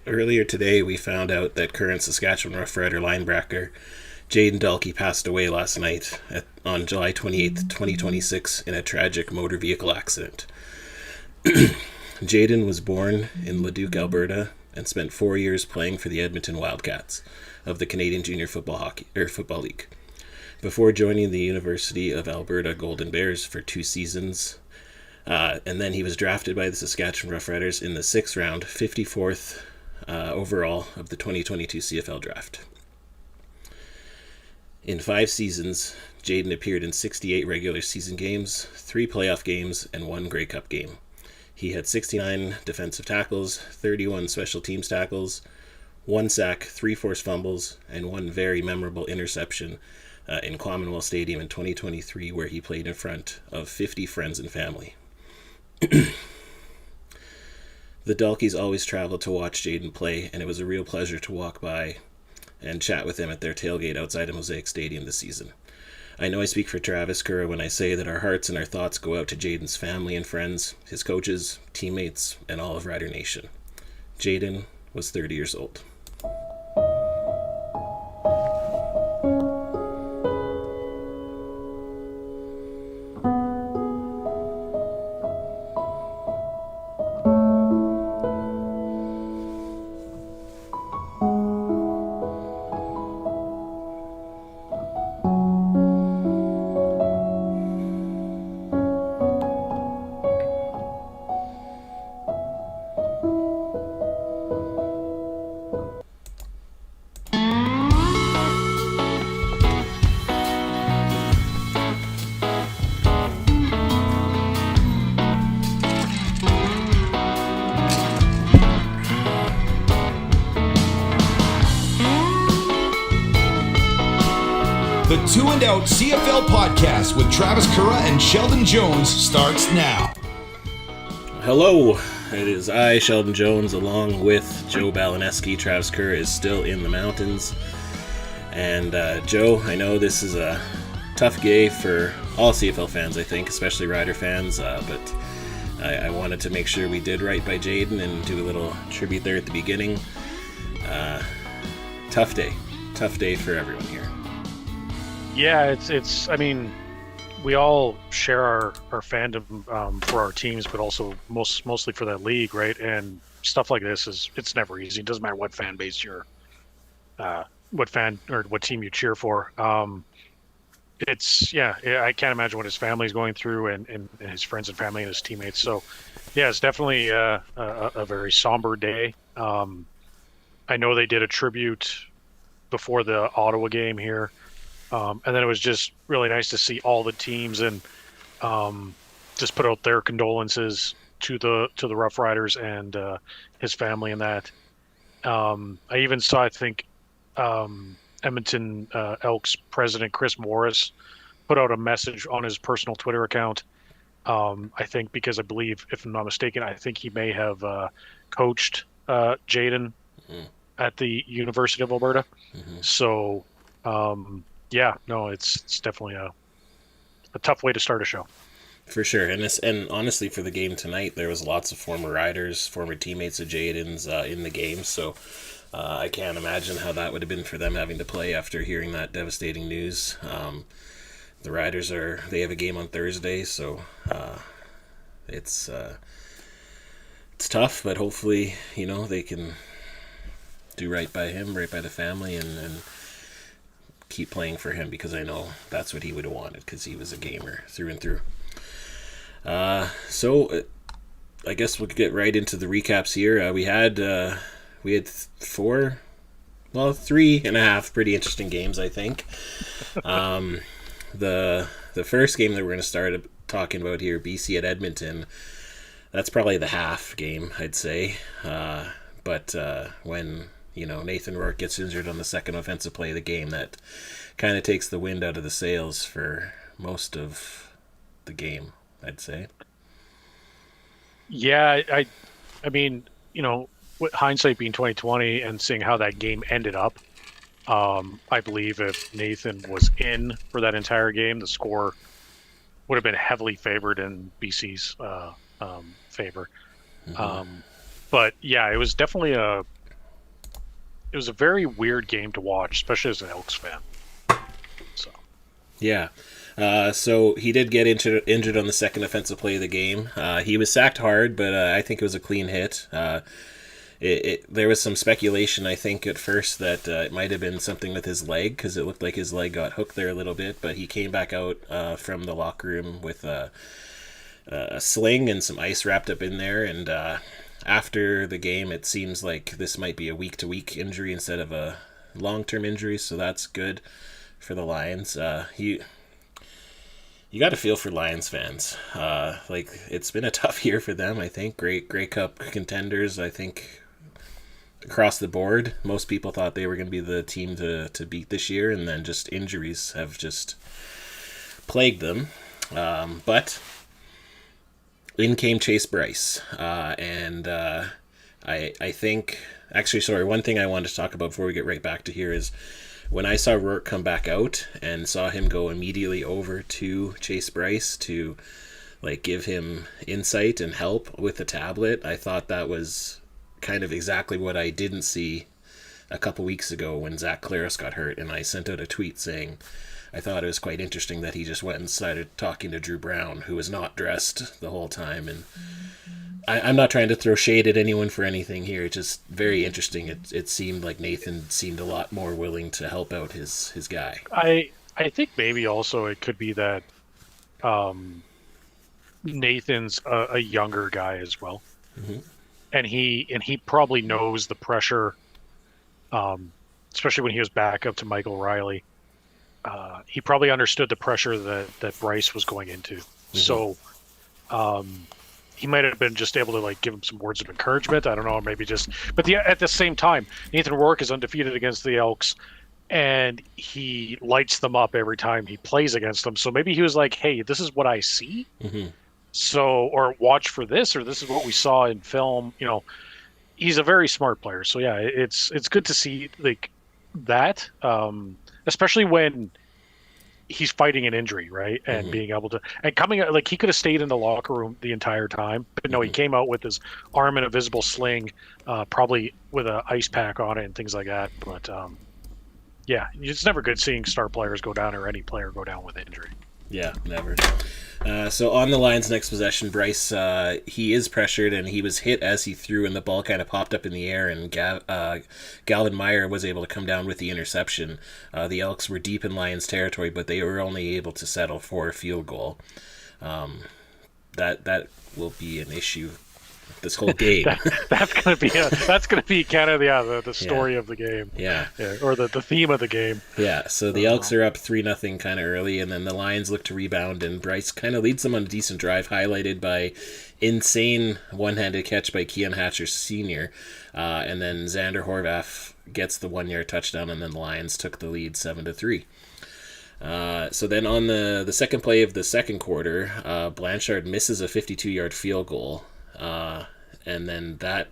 earlier today we found out that current Saskatchewan Roughrider linebacker Jaden Dalkey passed away last night on July 28th, 2026 in a tragic motor vehicle accident. Jaden was born in Leduc, Alberta and spent 4 years playing for the Edmonton Wildcats of the Canadian Junior Football League. Before joining the University of Alberta Golden Bears for 2 seasons, and then he was drafted by the Saskatchewan Roughriders in the 6th round, 54th overall of the 2022 CFL draft. In 5 seasons, Jaden appeared in 68 regular season games, 3 playoff games, and 1 Grey Cup game. He had 69 defensive tackles, 31 special teams tackles, 1 sack, 3 forced fumbles, and 1 very memorable interception in Commonwealth Stadium in 2023, where he played in front of 50 friends and family. The Dalkeys always traveled to watch Jaden play, and it was a real pleasure to walk by and chat with him at their tailgate outside of Mosaic Stadium this season. I know I speak for Travis Currah when I say that our hearts and our thoughts go out to Jaden's family and friends, his coaches, teammates, and all of Rider Nation. Jaden was 30 years old. The Two and Out CFL podcast with Travis Currah and Sheldon Jones starts now. Hello, it is I, Sheldon Jones, along with Joe Balaneski. Travis Currah is still in the mountains. And Joe, I know this is a tough day for all CFL fans, I think, especially Rider fans, but I wanted to make sure we did right by Jaden and do a little tribute there at the beginning. Tough day for everyone here. Yeah, it's. I mean, we all share our fandom for our teams, but also mostly for that league, right? And stuff like this it's never easy. It doesn't matter what fan base you're, what fan or what team you cheer for. I can't imagine what his family's going through and his friends and family and his teammates. So, yeah, it's definitely a very somber day. I know they did a tribute before the Ottawa game here. And then it was just really nice to see all the teams and just put out their condolences to the Rough Riders and his family and that. I even saw, I think, Edmonton Elks president Chris Morris put out a message on his personal Twitter account. I think because I believe, if I'm not mistaken, I think he may have coached Jaden at the University of Alberta. Mm-hmm. So, it's definitely a tough way to start a show. For sure, and honestly, for the game tonight, there was lots of former riders, former teammates of Jaden's in the game, so I can't imagine how that would have been for them having to play after hearing that devastating news. The Riders they have a game on Thursday, so it's tough, but hopefully, they can do right by him, right by the family, and keep playing for him, because I know that's what he would have wanted, because he was a gamer through and through. So I guess we'll get right into the recaps here. We had 3.5 pretty interesting games, I think. The first game that we're going to start talking about here, BC at Edmonton, that's probably the half game, I'd say. But when Nathan Rourke gets injured on the second offensive play of the game, that kind of takes the wind out of the sails for most of the game, I'd say. Yeah, I mean, with hindsight being 2020 and seeing how that game ended up, I believe if Nathan was in for that entire game, the score would have been heavily favored in BC's favor. Mm-hmm. But yeah, it was definitely a it was a very weird game to watch, especially as an Elks fan. So Yeah. So he did get injured on the second offensive play of the game. He was sacked hard, but I think it was a clean hit. There was some speculation, I think, at first that it might have been something with his leg, because it looked like his leg got hooked there a little bit, but he came back out from the locker room with a sling and some ice wrapped up in there, and after the game, it seems like this might be a week-to-week injury instead of a long-term injury, so that's good for the Lions. You got to feel for Lions fans. Like, it's been a tough year for them, I think. Great Grey Cup contenders, I think, across the board. Most people thought they were going to be the team to beat this year, and then just injuries have just plagued them. But in came Chase Bryce. And I think... Actually, sorry, one thing I wanted to talk about before we get right back to here is when I saw Rourke come back out and saw him go immediately over to Chase Bryce to like give him insight and help with the tablet, I thought that was kind of exactly what I didn't see a couple weeks ago when Zach Claris got hurt, and I sent out a tweet saying I thought it was quite interesting that he just went and started talking to Drew Brown, who was not dressed the whole time. And I'm not trying to throw shade at anyone for anything here. It's just very interesting. It seemed like Nathan seemed a lot more willing to help out his guy. I think maybe also it could be that Nathan's a younger guy as well, and he probably knows the pressure, especially when he was back up to Michael Riley. He probably understood the pressure that Bryce was going into. So he might have been just able to like give him some words of encouragement. I don't know, maybe just. But at the same time, Nathan Rourke is undefeated against the Elks, and he lights them up every time he plays against them. So maybe he was like, "Hey, this is what I see." So, or watch for this, or this is what we saw in film. You know, he's a very smart player. So yeah, it's good to see like that, especially when he's fighting an injury, right? And being able to, and coming out, like he could have stayed in the locker room the entire time, but no, he came out with his arm in a visible sling, probably with an ice pack on it and things like that. But yeah, it's never good seeing star players go down or any player go down with injury. Yeah, never. So on the Lions' next possession, Bryce, he is pressured and he was hit as he threw, and the ball kind of popped up in the air, and Galvin Meyer was able to come down with the interception. The Elks were deep in Lions territory, but they were only able to settle for a field goal. That will be an issue this whole game. that's gonna be kind of the story of the game. Yeah, or the theme of the game. Yeah. So the Elks are up 3-0 kind of early, and then the Lions look to rebound, and Bryce kind of leads them on a decent drive, highlighted by insane one-handed catch by Keon Hatcher Sr. And then Xander Horvath gets the 1-yard touchdown, and then the Lions took the lead 7-3. So then on the second play of the second quarter, Blanchard misses a 52-yard field goal. And then that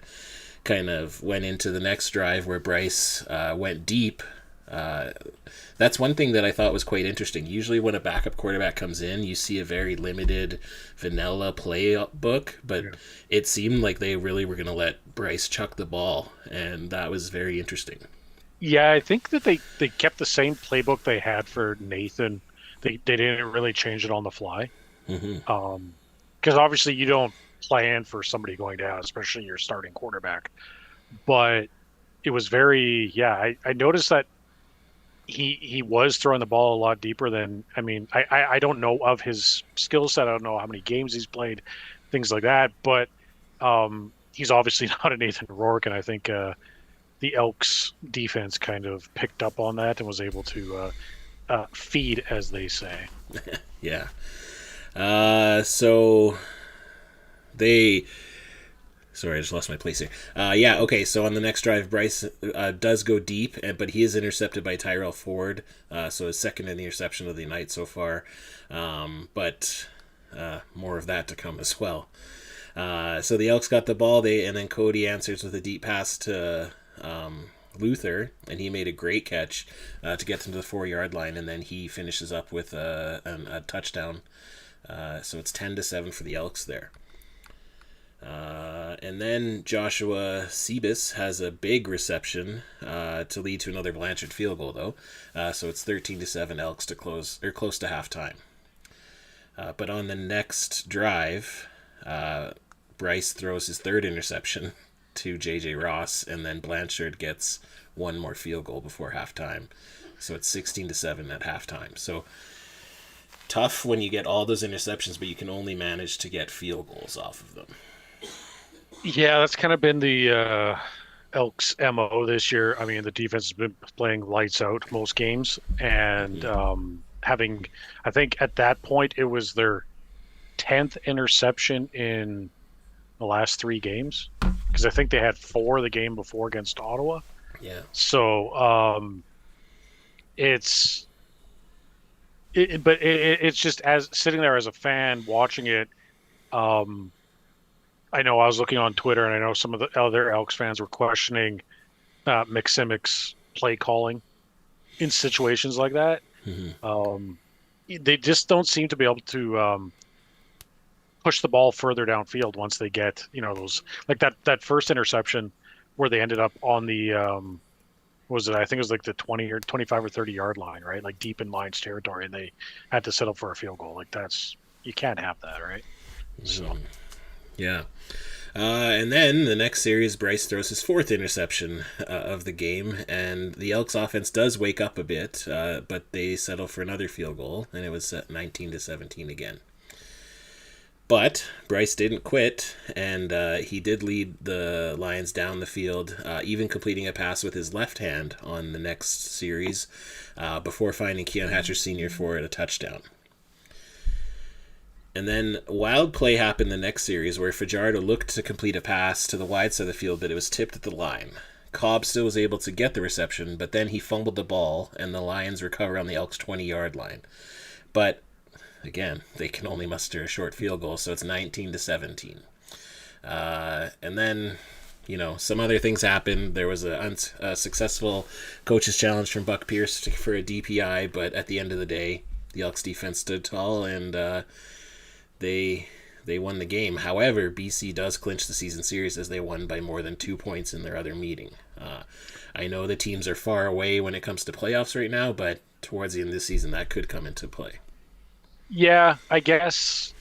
kind of went into the next drive where Bryce went deep. That's one thing that I thought was quite interesting. Usually when a backup quarterback comes in, you see a very limited vanilla playbook, but it seemed like they really were going to let Bryce chuck the ball, and that was very interesting. Yeah, I think that they kept the same playbook they had for Nathan. They didn't really change it on the fly. Because obviously you don't plan for somebody going down, especially your starting quarterback. But it was very, I noticed that he was throwing the ball a lot deeper than, I don't know of his skill set. I don't know how many games he's played, things like that. But he's obviously not a Nathan Rourke, and I think the Elks defense kind of picked up on that and was able to feed, as they say. Yeah. So sorry, I just lost my place here. So on the next drive, Bryce does go deep, but he is intercepted by Tyrell Ford, so his second interception of the night so far, but more of that to come as well. So the Elks got the ball, and then Cody answers with a deep pass to Luther, and he made a great catch to get them to the 4-yard line, and then he finishes up with a touchdown. So it's 10-7 for the Elks there. And then Joshua Sebis has a big reception to lead to another Blanchard field goal, though. So it's 13-7 Elks to close or close to halftime. But on the next drive, Bryce throws his third interception to J.J. Ross, and then Blanchard gets one more field goal before halftime. So it's 16-7 at halftime. So tough when you get all those interceptions, but you can only manage to get field goals off of them. Yeah, that's kind of been the Elks' MO this year. I mean, the defense has been playing lights out most games, and I think at that point it was their 10th interception in the last 3 games, because I think they had 4 the game before against Ottawa. Yeah. So it's just as sitting there as a fan watching it. I know I was looking on Twitter, and I know some of the other Elks fans were questioning McSimick's play calling in situations like that. They just don't seem to be able to push the ball further downfield once they get, those, like that first interception where they ended up on the what was it? I think it was like the 20 or 25 or 30 yard line, right? Like deep in Lions territory, and they had to settle for a field goal. Like you can't have that, right? So. Yeah. And then the next series, Bryce throws his 4th interception of the game, and the Elks offense does wake up a bit, but they settle for another field goal, and it was 19-17 again. But Bryce didn't quit, and he did lead the Lions down the field, even completing a pass with his left hand on the next series before finding Keon Hatcher Sr. for a touchdown. And then a wild play happened the next series where Fajardo looked to complete a pass to the wide side of the field, but it was tipped at the line. Cobb still was able to get the reception, but then he fumbled the ball, and the Lions recover on the Elks' 20-yard line. But again, they can only muster a short field goal, so it's 19-17. And then, some other things happened. There was a successful coach's challenge from Buck Pierce for a DPI, but at the end of the day, the Elks defense stood tall, and they won the game. However, BC does clinch the season series as they won by more than 2 points in their other meeting. I know the teams are far away when it comes to playoffs right now, but towards the end of the season, that could come into play. Yeah, I guess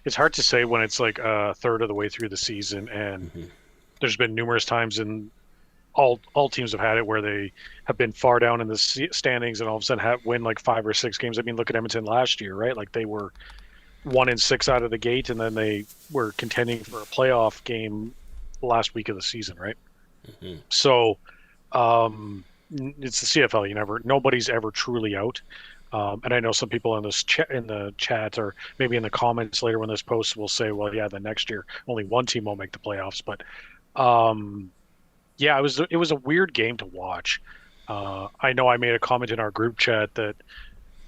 it's hard to say when it's like a third of the way through the season, and there's been numerous times in all teams have had it where they have been far down in the standings and all of a sudden win like 5 or 6 games. I mean, look at Edmonton last year, right? Like they were 1-6 out of the gate, and then they were contending for a playoff game the last week of the season, right? So it's the CFL. Nobody's ever truly out. And I know some people in this in the chat or maybe in the comments later when this posts will say, well, yeah, the next year only one team will make the playoffs. But yeah, it was a weird game to watch. I know I made a comment in our group chat that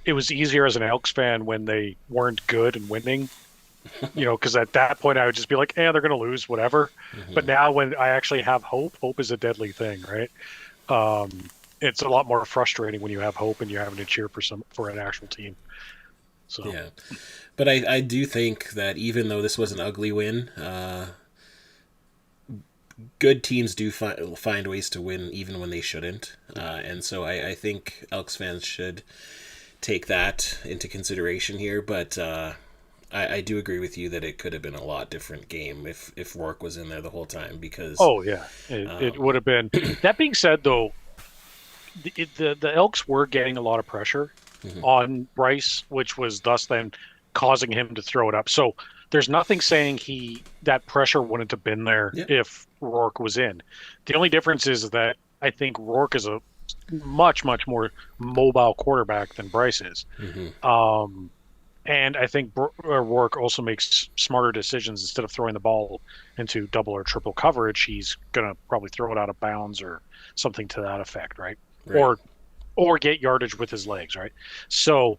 it was easier as an Elks fan when they weren't good and winning, because at that point I would just be like, they're going to lose, whatever. But now when I actually have hope is a deadly thing, right? It's a lot more frustrating when you have hope and you're having to cheer for an actual team. So yeah, but I do think that even though this was an ugly win, good teams do find ways to win even when they shouldn't, and so I think Elks fans should take that into consideration here. But I do agree with you that it could have been a lot different game if Rourke was in there the whole time, because it would have been. That being said, though, the Elks were getting a lot of pressure on Bryce, which was thus then causing him to throw it up. So there's nothing saying that pressure wouldn't have been there if Rourke was in. The only difference is that I think Rourke is a much, much more mobile quarterback than Bryce is. And I think Rourke also makes smarter decisions. Instead of throwing the ball into double or triple coverage, he's going to probably throw it out of bounds or something to that effect, right? Or get yardage with his legs, right? So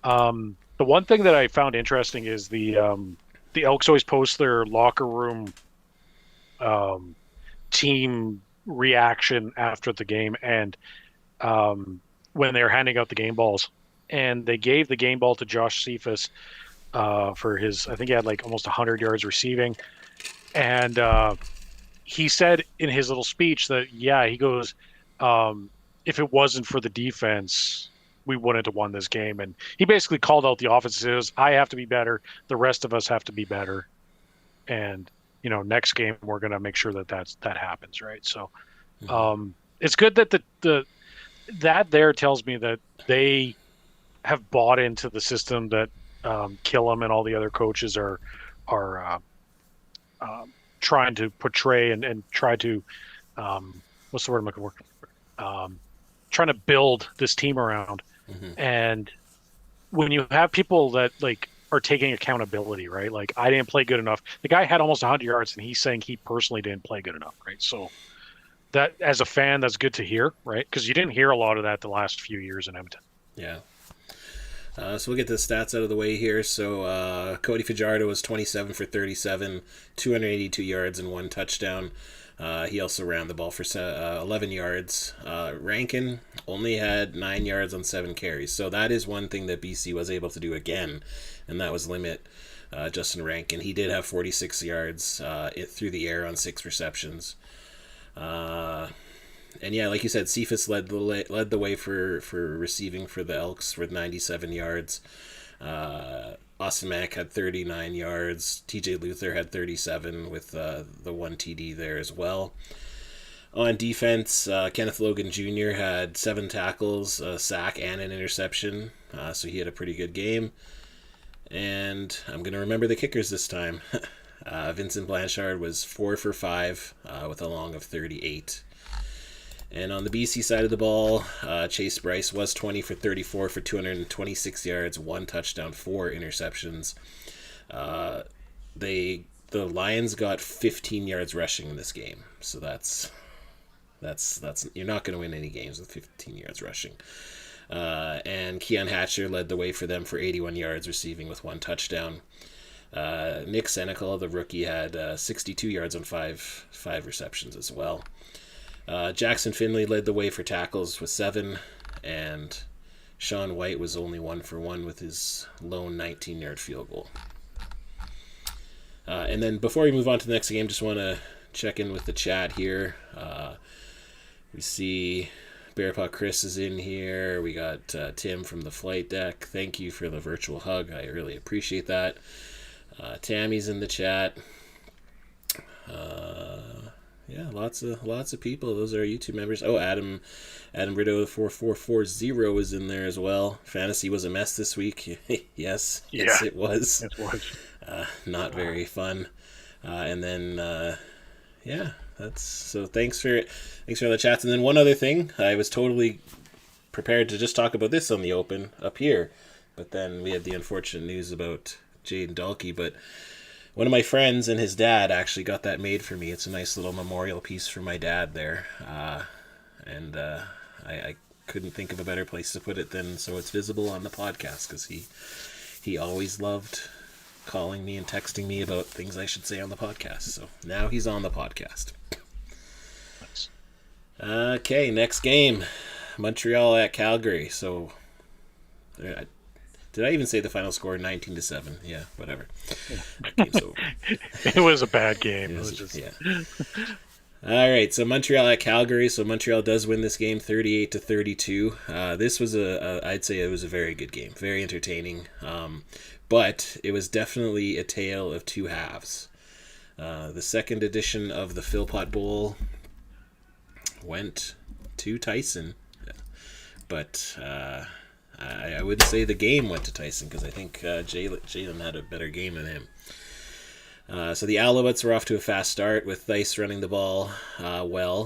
the one thing that I found interesting is the Elks always post their locker room team reaction after the game, and when they're handing out the game balls, and they gave the game ball to Josh Cephas for his. I think he had like almost 100 yards receiving, and he said in his little speech that he goes, if it wasn't for the defense, we wouldn't have won this game. And he basically called out the offense. Says, I have to be better. The rest of us have to be better. And next game we're gonna make sure that happens, right? So it's good that that there tells me that they have bought into the system that Killam and all the other coaches are trying to portray and try to what's the word I'm looking for? Trying to build this team around. And when you have people that like are taking accountability, right? Like, I didn't play good enough. The guy had almost 100 yards, and he's saying he personally didn't play good enough, right? So that, as a fan, that's good to hear, right? Because you didn't hear a lot of that the last few years in Edmonton. Yeah. So we'll get the stats out of the way here. So Cody Fajardo was 27 for 37, 282 yards and 1 touchdown. He also ran the ball for 11 yards. Rankin only had 9 yards on 7 carries. So that is one thing that BC was able to do again, and that was limit Justin Rankin. He did have 46 yards through the air on 6 receptions. And yeah, like you said, Cephas led the way for receiving for the Elks with 97 yards. Austin Mack had 39 yards. TJ Luther had 37 with the 1 TD there as well. On defense, Kenneth Logan Jr. had 7 tackles, a sack, and an interception. So he had a pretty good game. And I'm going to remember the kickers this time. Vincent Blanchard was 4 for 5 with a long of 38. And on the BC side of the ball, Chase Bryce was 20 for 34 for 226 yards, 1 touchdown, 4 interceptions. The Lions got 15 yards rushing in this game, so that's you're not going to win any games with 15 yards rushing. And Keon Hatcher led the way for them for 81 yards receiving with 1 touchdown. Nick Senecal, the rookie, had 62 yards on 5 receptions as well. Jackson Finley led the way for tackles with 7, and Sean White was only 1 for 1 with his lone 19-yard field goal. And then before we move on to the next game, just want to check in with the chat here. We see Bearpaw Chris is in here. We got Tim from the flight deck. Thank you for the virtual hug. I really appreciate that. Tammy's in the chat. Yeah, lots of people. Those are our YouTube members. Oh, Adam Rideau 4440 is in there as well. Fantasy was a mess this week. Yes, it was. It was. Not very fun. And then that's so. Thanks for the chats. And then one other thing, I was totally prepared to just talk about this on the open up here, but then we had the unfortunate news about Jaden Dalkey. But one of my friends and his dad actually got that made for me. It's a nice little memorial piece for my dad there. And I couldn't think of a better place to put it than so it's visible on the podcast, because he always loved calling me and texting me about things I should say on the podcast. So now he's on the podcast. Nice. Okay, next game. Montreal at Calgary. So did I even say the final score? 19-7. Yeah, whatever. That game's over. It was a bad game. It was just... Yeah. All right, so Montreal at Calgary. So Montreal does win this game 38-32. This was I'd say it was a very good game, very entertaining. But it was definitely a tale of two halves. The second edition of the Philpott Bowl went to Tyson, but I wouldn't say the game went to Tyson, because I think Jalen had a better game than him. So the Alouettes were off to a fast start with Thice running the ball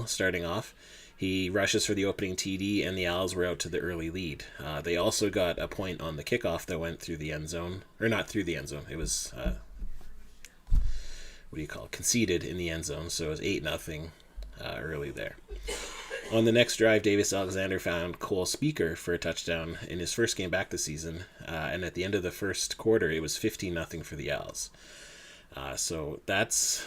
starting off. He rushes for the opening TD, and the Owls were out to the early lead. They also got a point on the kickoff that went through the end zone. Or not through the end zone. It was, conceded in the end zone. So it was 8-0 early there. On the next drive, Davis Alexander found Cole Speaker for a touchdown in his first game back this season. And at the end of the first quarter, it was 15-0 for the Owls. So that's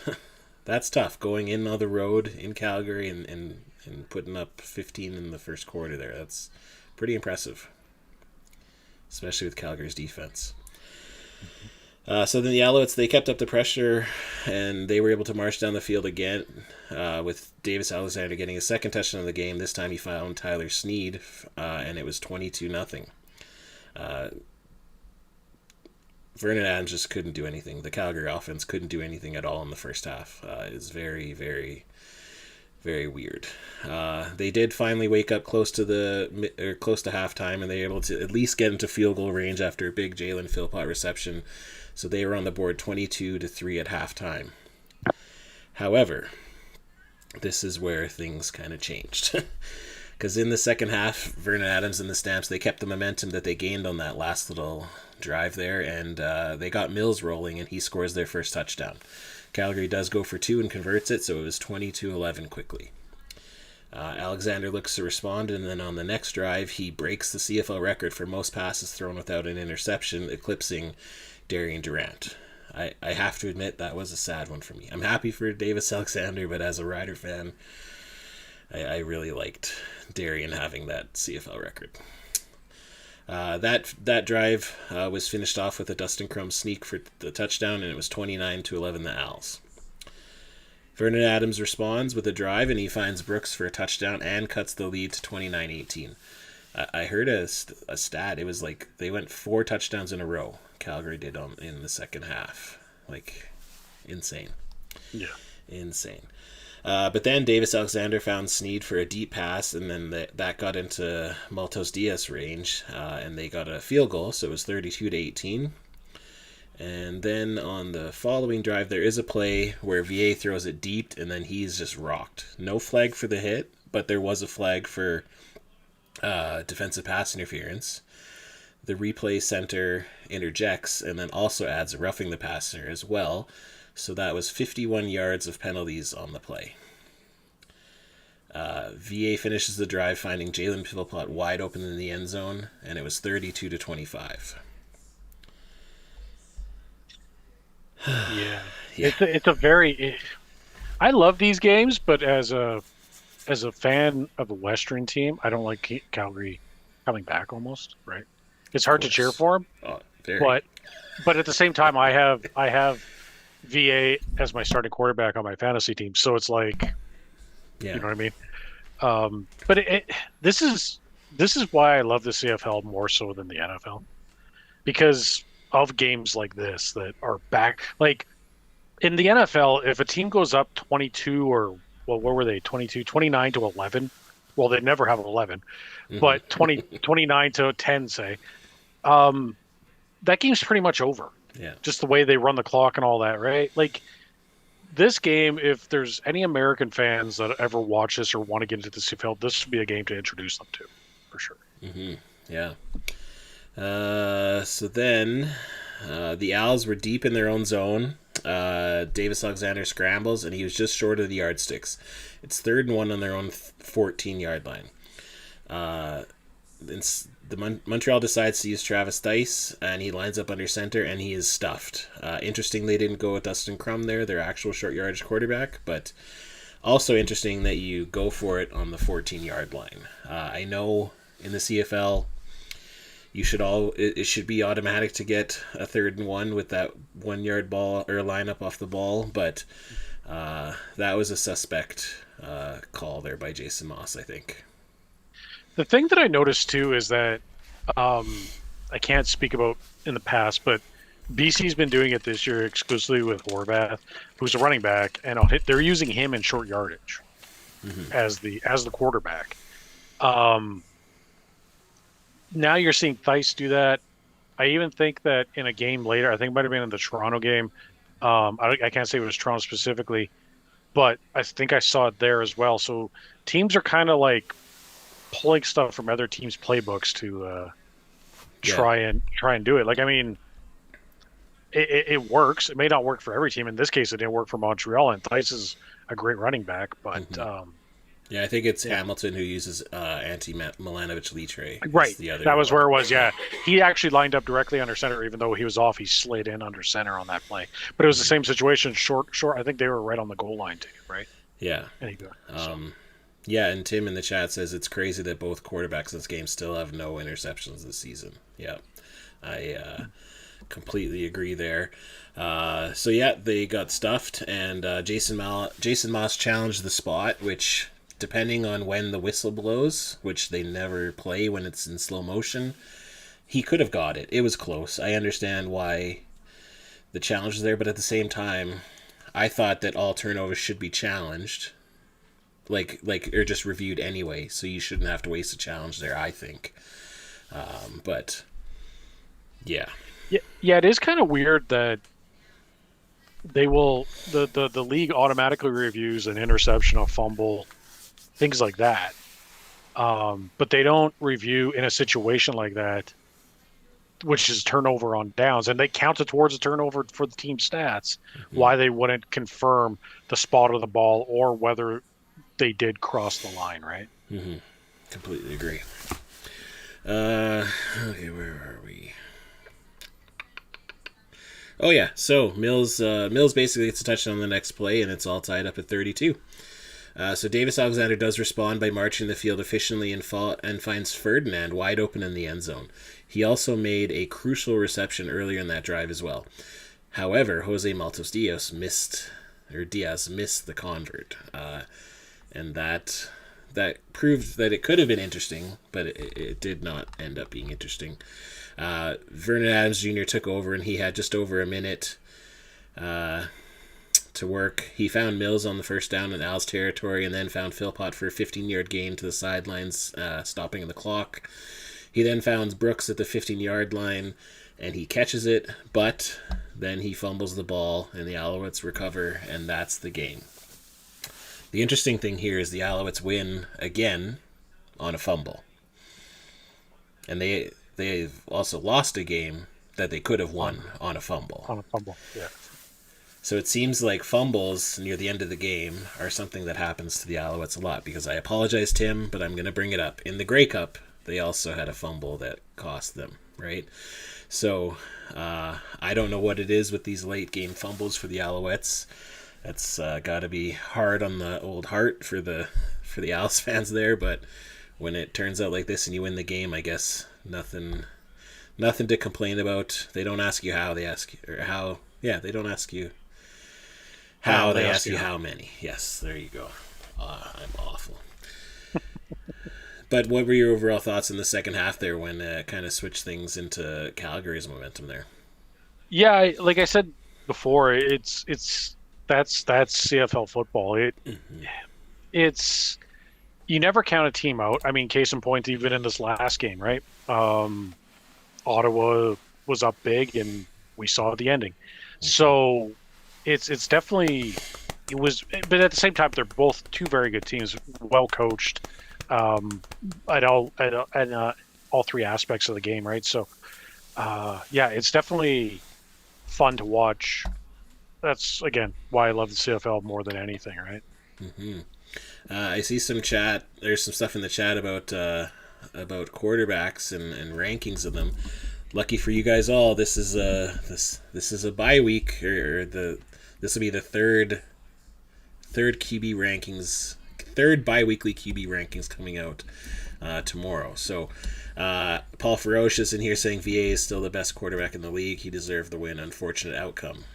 tough, going in on the road in Calgary and putting up 15 in the first quarter there. That's pretty impressive, especially with Calgary's defense. So then the Alouettes, they kept up the pressure, and they were able to march down the field again, with Davis Alexander getting a second touchdown of the game. This time he found Tyler Snead, and it was 22-0. Vernon Adams just couldn't do anything. The Calgary offense couldn't do anything at all in the first half. It was very, very, very weird. They did finally wake up close to halftime, and they were able to at least get into field goal range after a big Jalen Philpott reception. So they were on the board 22-3 at halftime. However, this is where things kind of changed. Because in the second half, Vernon Adams and the Stamps, they kept the momentum that they gained on that last little drive there, and they got Mills rolling, and he scores their first touchdown. Calgary does go for 2 and converts it, so it was 22-11 quickly. Alexander looks to respond, and then on the next drive, he breaks the CFL record for most passes thrown without an interception, eclipsing Darian Durant. I have to admit that was a sad one for me. I'm happy for Davis Alexander, but as a Rider fan, I really liked Darian having that CFL record. That drive was finished off with a Dustin Crum sneak for the touchdown, and it was 29-11 the Als. Vernon Adams responds with a drive, and he finds Brooks for a touchdown and cuts the lead to 29-18. I heard a stat. It was like they went 4 touchdowns in a row. Calgary did in the second half. Like, insane. Yeah. Insane. But then Davis Alexander found Snead for a deep pass, and then that got into Maltos Diaz range, and they got a field goal, so it was 32-18. And then on the following drive, there is a play where VA throws it deep, and then he's just rocked. No flag for the hit, but there was a flag for defensive pass interference. The replay center interjects and then also adds a roughing the passer as well. So that was 51 yards of penalties on the play. VA finishes the drive, finding Jalen Philpott wide open in the end zone, and it was 32-25. Yeah. It's a very. I love these games, but as a fan of a Western team, I don't like Calgary coming back. Almost right. It's hard to cheer for them, but at the same time, I have VA as my starting quarterback on my fantasy team, so it's like, you know what I mean. But this is why I love the CFL more so than the NFL, because of games like this that are back. Like in the NFL, if a team goes up 22 or what were they 29-11, well, they never have 11, but 29-10, say. That game's pretty much over. Yeah. Just the way they run the clock and all that, right? Like this game, if there's any American fans that ever watch this or want to get into the CFL, this would be a game to introduce them to, for sure. Mm-hmm. Yeah. So then the Als were deep in their own zone. Davis Alexander scrambles, and he was just short of the yardsticks. It's 3rd and 1 on their own 14-yard line. Montreal decides to use Travis Dice, and he lines up under center, and he is stuffed. Interesting they didn't go with Dustin Crum there, their actual short yardage quarterback, but also interesting that you go for it on the 14-yard line. I know in the CFL, it should be automatic to get a 3rd and 1 with that 1-yard ball or lineup off the ball, but that was a suspect call there by Jason Moss, I think. The thing that I noticed too is that I can't speak about in the past, but BC's been doing it this year exclusively with Horvath, who's a running back, and they're using him in short yardage as the quarterback. Now you're seeing Theis do that. I even think that in a game later, I think it might have been in the Toronto game. I can't say it was Toronto specifically, but I think I saw it there as well. So teams are kind of like pulling stuff from other teams' playbooks to try and do it. Like, I mean, it works. It may not work for every team. In this case, it didn't work for Montreal, and Theis is a great running back. But yeah, I think it's Hamilton who uses Milanovic-Litre. Right, that was where it was. Yeah, he actually lined up directly under center, even though he was off. He slid in under center on that play. But it was the same situation. Short. I think they were right on the goal line too. Right. Yeah. Yeah, and Tim in the chat says it's crazy that both quarterbacks in this game still have no interceptions this season. Yeah. completely agree there. So yeah, they got stuffed, and Jason Moss challenged the spot, which, depending on when the whistle blows, which they never play when it's in slow motion, he could have got it. It was close. I understand why the challenge is there, but at the same time, I thought that all turnovers should be challenged, like or just reviewed anyway. So you shouldn't have to waste a challenge there, I think. But yeah. Yeah, it is kind of weird that they will the league automatically reviews an interception, a fumble, things like that. But they don't review in a situation like that, which is turnover on downs, and they count it towards a turnover for the team stats. Mm-hmm. Why they wouldn't confirm the spot of the ball or whether they did cross the line, right? Mm-hmm. Completely agree. Okay, where are we? Oh yeah, so Mills basically gets a touchdown on the next play, and it's all tied up at 32. So Davis Alexander does respond by marching the field efficiently and finds Ferdinand wide open in the end zone. He also made a crucial reception earlier in that drive as well. However, Jose Maltos Diaz missed the convert, and that proved that it could have been interesting, but it did not end up being interesting. Vernon Adams Jr. took over, and he had just over a minute to work. He found Mills on the first down in Al's territory, and then found Philpott for a 15-yard gain to the sidelines, stopping the clock. He then found Brooks at the 15-yard line, and he catches it, but then he fumbles the ball, and the Alouettes recover, and that's the game. The interesting thing here is the Alouettes win again on a fumble. And they've also lost a game that they could have won on a fumble. On a fumble, yeah. So it seems like fumbles near the end of the game are something that happens to the Alouettes a lot, because I apologize, Tim, but I'm going to bring it up. In the Grey Cup, they also had a fumble that cost them, right? So I don't know what it is with these late game fumbles for the Alouettes. That's got to be hard on the old heart for the Owls fans there, but when it turns out like this and you win the game, I guess nothing to complain about. They don't ask you how, they ask you, or how. Yeah, they don't ask you how, they ask you how many. Yes, there you go. I'm awful. But what were your overall thoughts in the second half there when kind of switched things into Calgary's momentum there? Yeah, like I said before, it's that's CFL football. It's you never count a team out. I mean, case in point, even in this last game, right? Ottawa was up big, and we saw the ending. So it's definitely it was, but at the same time, they're both two very good teams, well coached, at all three aspects of the game, right? So, yeah, it's definitely fun to watch. That's again why I love the CFL more than anything, right? Mm-hmm. I see some chat. There's some stuff in the chat about quarterbacks and rankings of them. Lucky for you guys all, this is a bye week, or this will be the third QB rankings, third bi-weekly QB rankings coming out tomorrow. So Paul Ferocious in here saying VA is still the best quarterback in the league. He deserved the win. Unfortunate outcome.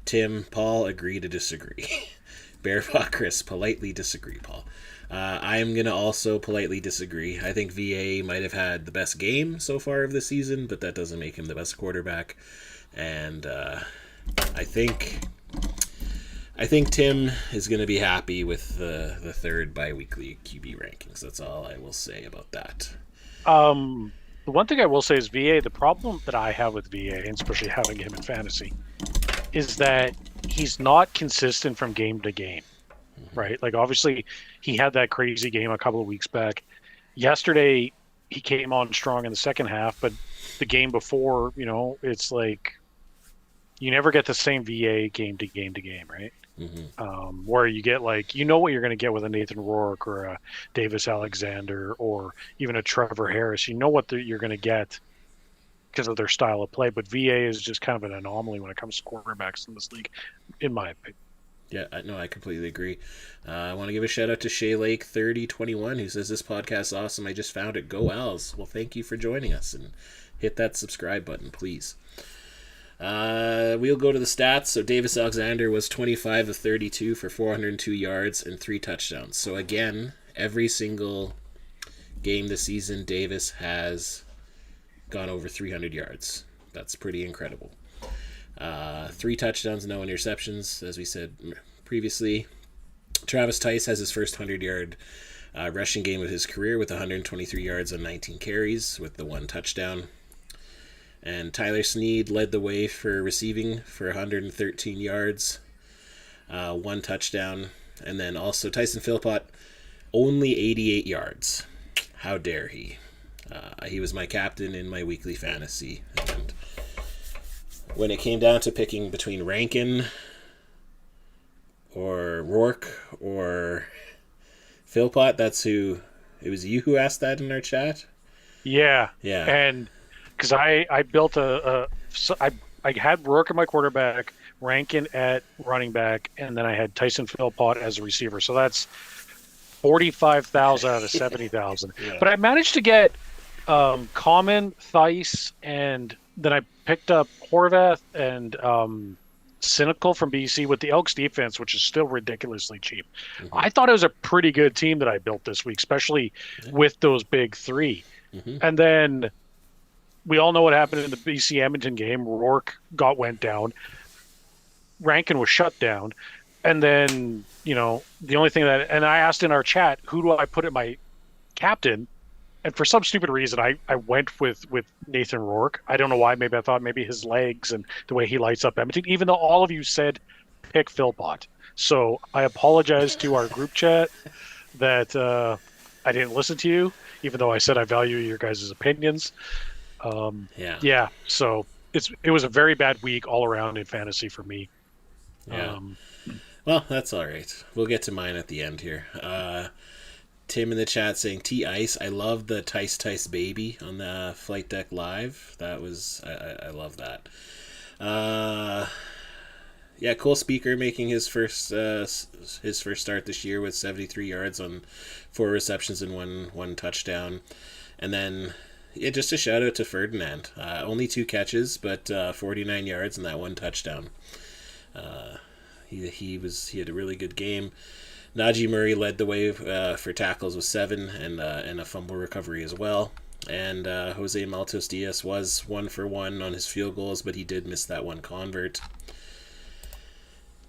Tim, Paul, agree to disagree. Bearpaw Chris, politely disagree, Paul. I am going to also politely disagree. I think VA might have had the best game so far of the season, but that doesn't make him the best quarterback. And I think Tim is going to be happy with the third bi-weekly QB rankings. That's all I will say about that. The one thing I will say is VA, the problem that I have with VA, and especially having him in fantasy, is that he's not consistent from game to game. Right, like obviously he had that crazy game a couple of weeks back. Yesterday he came on strong in the second half, but the game before, it's like you never get the same VA game to game to game, right? Mm-hmm. Where you get what you're going to get with a Nathan Rourke or a Davis Alexander or even a Trevor Harris. You know what you're going to get because of their style of play, but VA is just kind of an anomaly when it comes to quarterbacks in this league, in my opinion. Yeah, no, I completely agree. I want to give a shout out to Shay Lake 3021 who says this podcast is awesome. I just found it. Go Owls. Well, thank you for joining us, and hit that subscribe button, please. We'll go to the stats. So Davis Alexander was 25 of 32 for 402 yards and 3 touchdowns. So again, every single game this season, Davis has gone over 300 yards. That's pretty incredible. 3 touchdowns, no interceptions, as we said previously. Travis Tice has his first 100-yard rushing game of his career with 123 yards on 19 carries with the 1 touchdown. And Tyler Snead led the way for receiving for 113 yards, 1 touchdown. And then also Tyson Philpott, only 88 yards. How dare he? He was my captain in my weekly fantasy. And when it came down to picking between Rankin or Rourke or Philpott, it was you who asked that in our chat? Yeah. And because I built I had Rourke at my quarterback, Rankin at running back, and then I had Tyson Philpott as a receiver. So that's 45,000 out of 70,000. Yeah. But I managed to get Common, Thice, and then I picked up Horvath and Cynical from BC with the Elks defense, which is still ridiculously cheap. Mm-hmm. I thought it was a pretty good team that I built this week, especially with those big 3. Mm-hmm. And then we all know what happened in the BC Edmonton game. Rourke went down. Rankin was shut down. And then, the only thing and I asked in our chat, who do I put at my captain? And for some stupid reason, I went with Nathan Rourke. I don't know why. Maybe I thought his legs and the way he lights up Edmonton, even though all of you said pick Philpott. So I apologize to our group chat that I didn't listen to you, even though I said I value your guys' opinions. Yeah. So it was a very bad week all around in fantasy for me. Yeah. Well, that's all right. We'll get to mine at the end here. Tim in the chat saying T-Ice. I love the Tice baby on the Flight Deck Live. That was I love that. Cole Speaker making his first start this year with 73 yards on 4 receptions and one touchdown. And then just a shout out to Ferdinand. Only 2 catches, but 49 yards and that 1 touchdown. He had a really good game. Najee Murray led the way for tackles with 7 and a fumble recovery as well. And Jose Maltos Diaz was 1 for 1 on his field goals, but he did miss that 1 convert.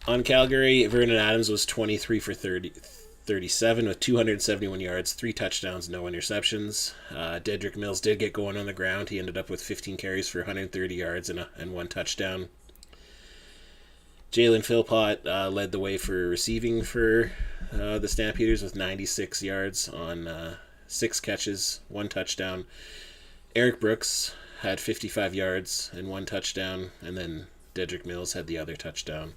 On Calgary, Vernon Adams was 23 for 37 with 271 yards, 3 touchdowns, no interceptions. Dedrick Mills did get going on the ground. He ended up with 15 carries for 130 yards and 1 touchdown. Jalen Philpott led the way for receiving for the Stampeders with 96 yards on 6 catches, 1 touchdown. Eric Brooks had 55 yards and 1 touchdown, and then Dedrick Mills had the other touchdown.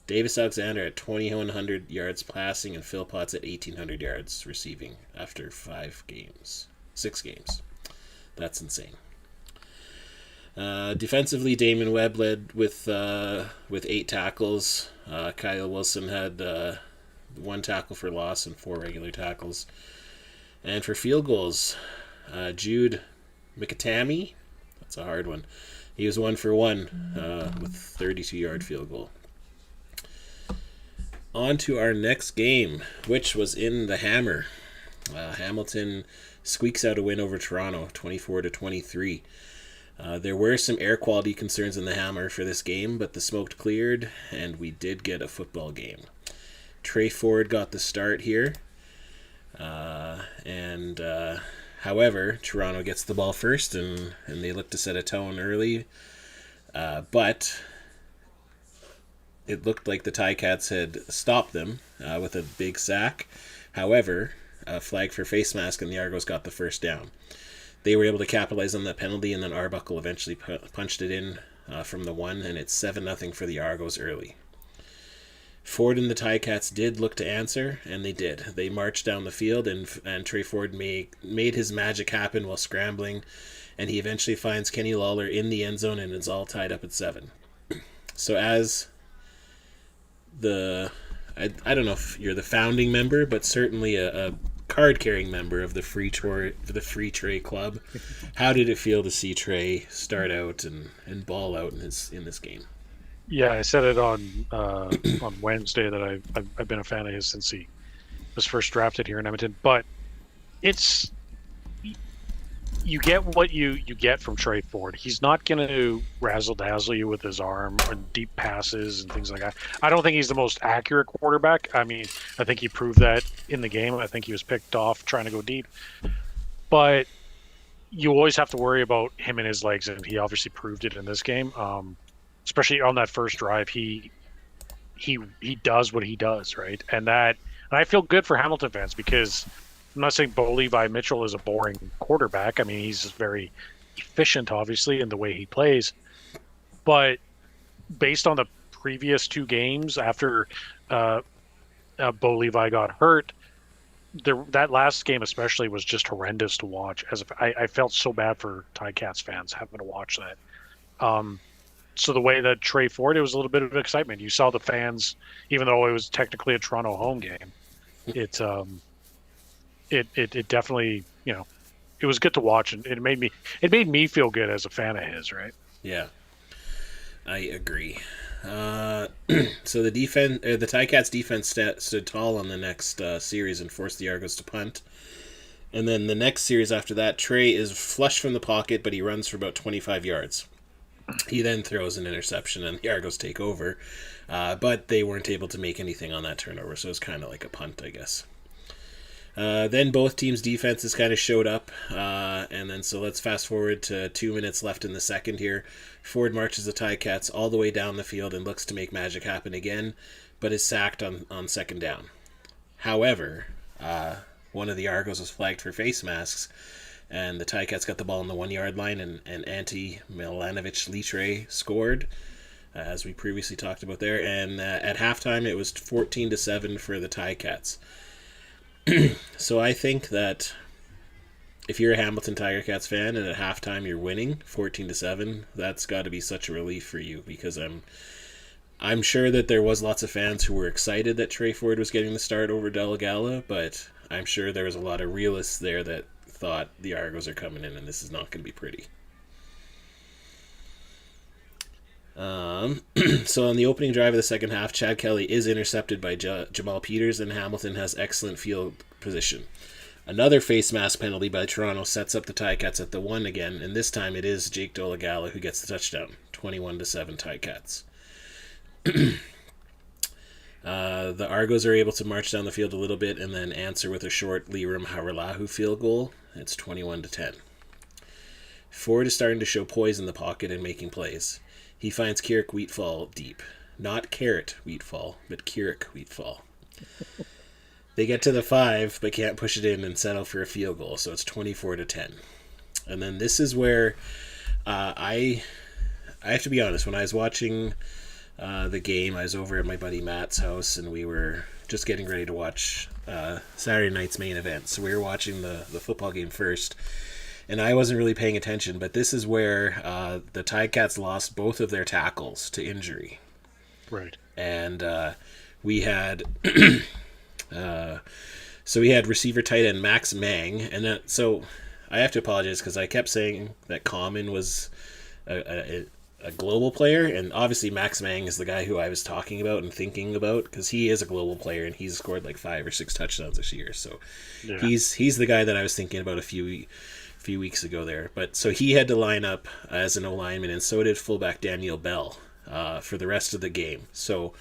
Davis Alexander at 2,100 yards passing, and Philpott's at 1,800 yards receiving after 6 games. That's insane. Defensively, Damon Webb led with 8 tackles. Kyle Wilson had 1 tackle for loss and 4 regular tackles. And for field goals, Jude McAtammy, that's a hard one. He was 1 for 1 with 32-yard field goal. On to our next game, which was in the Hammer. Hamilton squeaks out a win over Toronto, 24-23. There were some air quality concerns in the Hammer for this game, but the smoke cleared, and we did get a football game. Trey Ford got the start here, however, Toronto gets the ball first, and they look to set a tone early, but it looked like the Ticats had stopped them with a big sack. However, a flag for face mask, and the Argos got the first down. They were able to capitalize on that penalty, and then Arbuckle eventually punched it in from the 1, and it's 7-0 for the Argos early. Ford and the Ticats did look to answer, and they did. They marched down the field, and Trey Ford made his magic happen while scrambling, and he eventually finds Kenny Lawler in the end zone, and it's all tied up at 7. So as I don't know if you're the founding member, but certainly a card-carrying member of the Free Trey Club. How did it feel to see Trey start out and ball out in this game? Yeah, I said it on Wednesday that I've been a fan of his since he was first drafted here in Edmonton. But it's you get what you get from Trey Ford. He's not going to razzle dazzle you with his arm or deep passes and things like that. I don't think he's the most accurate quarterback. I mean, I think he proved that in the game. I think he was picked off trying to go deep. But you always have to worry about him and his legs, and he obviously proved it in this game. Especially on that first drive, he does what he does, right? And I feel good for Hamilton fans because I'm not saying Bo Levi Mitchell is a boring quarterback. I mean, he's very efficient, obviously, in the way he plays. But based on the previous two games after Bo Levi got hurt, that last game especially was just horrendous to watch. I felt so bad for Ticats fans having to watch that. So the way that Trey Ford, it was a little bit of excitement. You saw the fans, even though it was technically a Toronto home game. It definitely, it was good to watch, and it made me feel good as a fan of his, right? Yeah, I agree. So the Ticats defense stood tall on the next series and forced the Argos to punt. And then the next series after that, Trey is flush from the pocket, but he runs for about 25 yards. He then throws an interception, and the Argos take over. But they weren't able to make anything on that turnover, so it's kind of like a punt, I guess. Then both teams' defenses kind of showed up, and then so let's fast forward to 2 minutes left in the second here. Ford marches the Ticats all the way down the field and looks to make magic happen again, but is sacked on second down. However, one of the Argos was flagged for face masks, and the Ticats got the ball on the 1 yard line, and Ante Milanovic-Litre scored, as we previously talked about there. And at halftime, it was 14-7 for the Ticats. So I think that if you're a Hamilton Tiger Cats fan and at halftime you're winning 14-7, that's got to be such a relief for you, because I'm sure that there was lots of fans who were excited that Trey Ford was getting the start over Delgado, but I'm sure there was a lot of realists there that thought the Argos are coming in and this is not going to be pretty. So on the opening drive of the second half, Chad Kelly is intercepted by Jamal Peters, and Hamilton has excellent field position. Another face mask penalty by Toronto sets up the Ticats at the 1 again, and this time it is Jake Dolagala who gets the touchdown. 21-7 Ticats. The Argos are able to march down the field a little bit and then answer with a short Liram Haralahu field goal. It's 21-10. Ford is starting to show poise in the pocket and making plays. He finds Keurig Wheatfall deep. Not Carrot Wheatfall, but Keurig Wheatfall. They get to the 5, but can't push it in and settle for a field goal, so it's 24-10. And then this is where I have to be honest. When I was watching the game, I was over at my buddy Matt's house, and we were just getting ready to watch Saturday night's main event. So we were watching the football game first, and I wasn't really paying attention. But this is where the Ticats lost both of their tackles to injury. Right. And we had... So we had receiver tight end Max Mang, and so I have to apologize because I kept saying that Common was a global player, and obviously Max Mang is the guy who I was talking about and thinking about, because he is a global player and he's scored like 5 or 6 touchdowns this year. So yeah. He's the guy that I was thinking about a few weeks ago there. But so he had to line up as an O-lineman, and so did fullback Daniel Bell for the rest of the game. So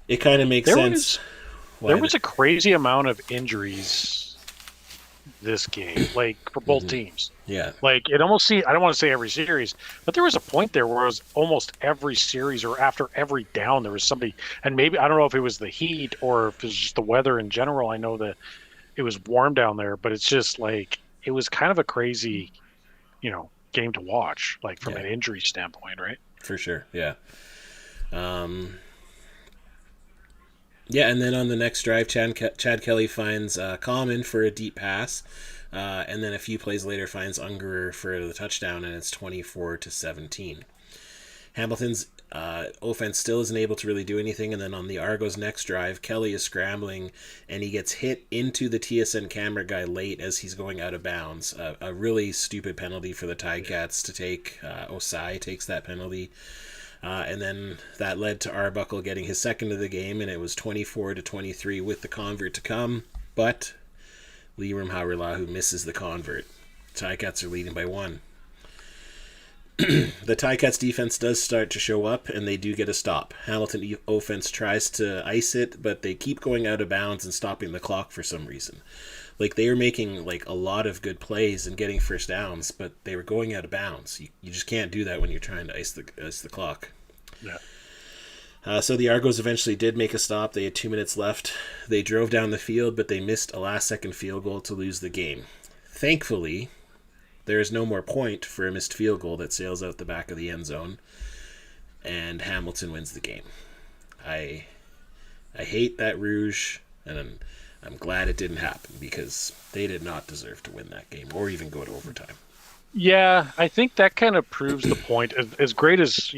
it kind of makes sense. There was a crazy amount of injuries this game, like for both teams. Yeah. Like it almost I don't want to say every series, but there was a point there where it was almost every series or after every down there was somebody, and maybe I don't know if it was the heat or if it was just the weather in general. I know that it was warm down there, but it's just like it was kind of a crazy, game to watch, like from an injury standpoint, right? For sure. Yeah. Yeah, and then on the next drive, Chad Kelly finds Common for a deep pass, and then a few plays later finds Ungerer for the touchdown, and it's 24-17. Hamilton's Offense still isn't able to really do anything, and then on the Argos' next drive, Kelly is scrambling, and he gets hit into the TSN camera guy late as he's going out of bounds. A really stupid penalty for the Ticats to take. Osai takes that penalty. And then that led to Arbuckle getting his second of the game, and it was 24-23 with the convert to come. But Liram Hauerlahu misses the convert. Ticats are leading by 1. The Ticats defense does start to show up, and they do get a stop. Hamilton offense tries to ice it, but they keep going out of bounds and stopping the clock for some reason. Like, they were making like a lot of good plays and getting first downs, but they were going out of bounds. You just can't do that when you're trying to ice the clock. Yeah. So the Argos eventually did make a stop. They had 2 minutes left. They drove down the field, but they missed a last-second field goal to lose the game. Thankfully, there is no more point for a missed field goal that sails out the back of the end zone, and Hamilton wins the game. I hate that Rouge, and I'm glad it didn't happen because they did not deserve to win that game or even go to overtime. Yeah, I think that kind of proves the point. As great as,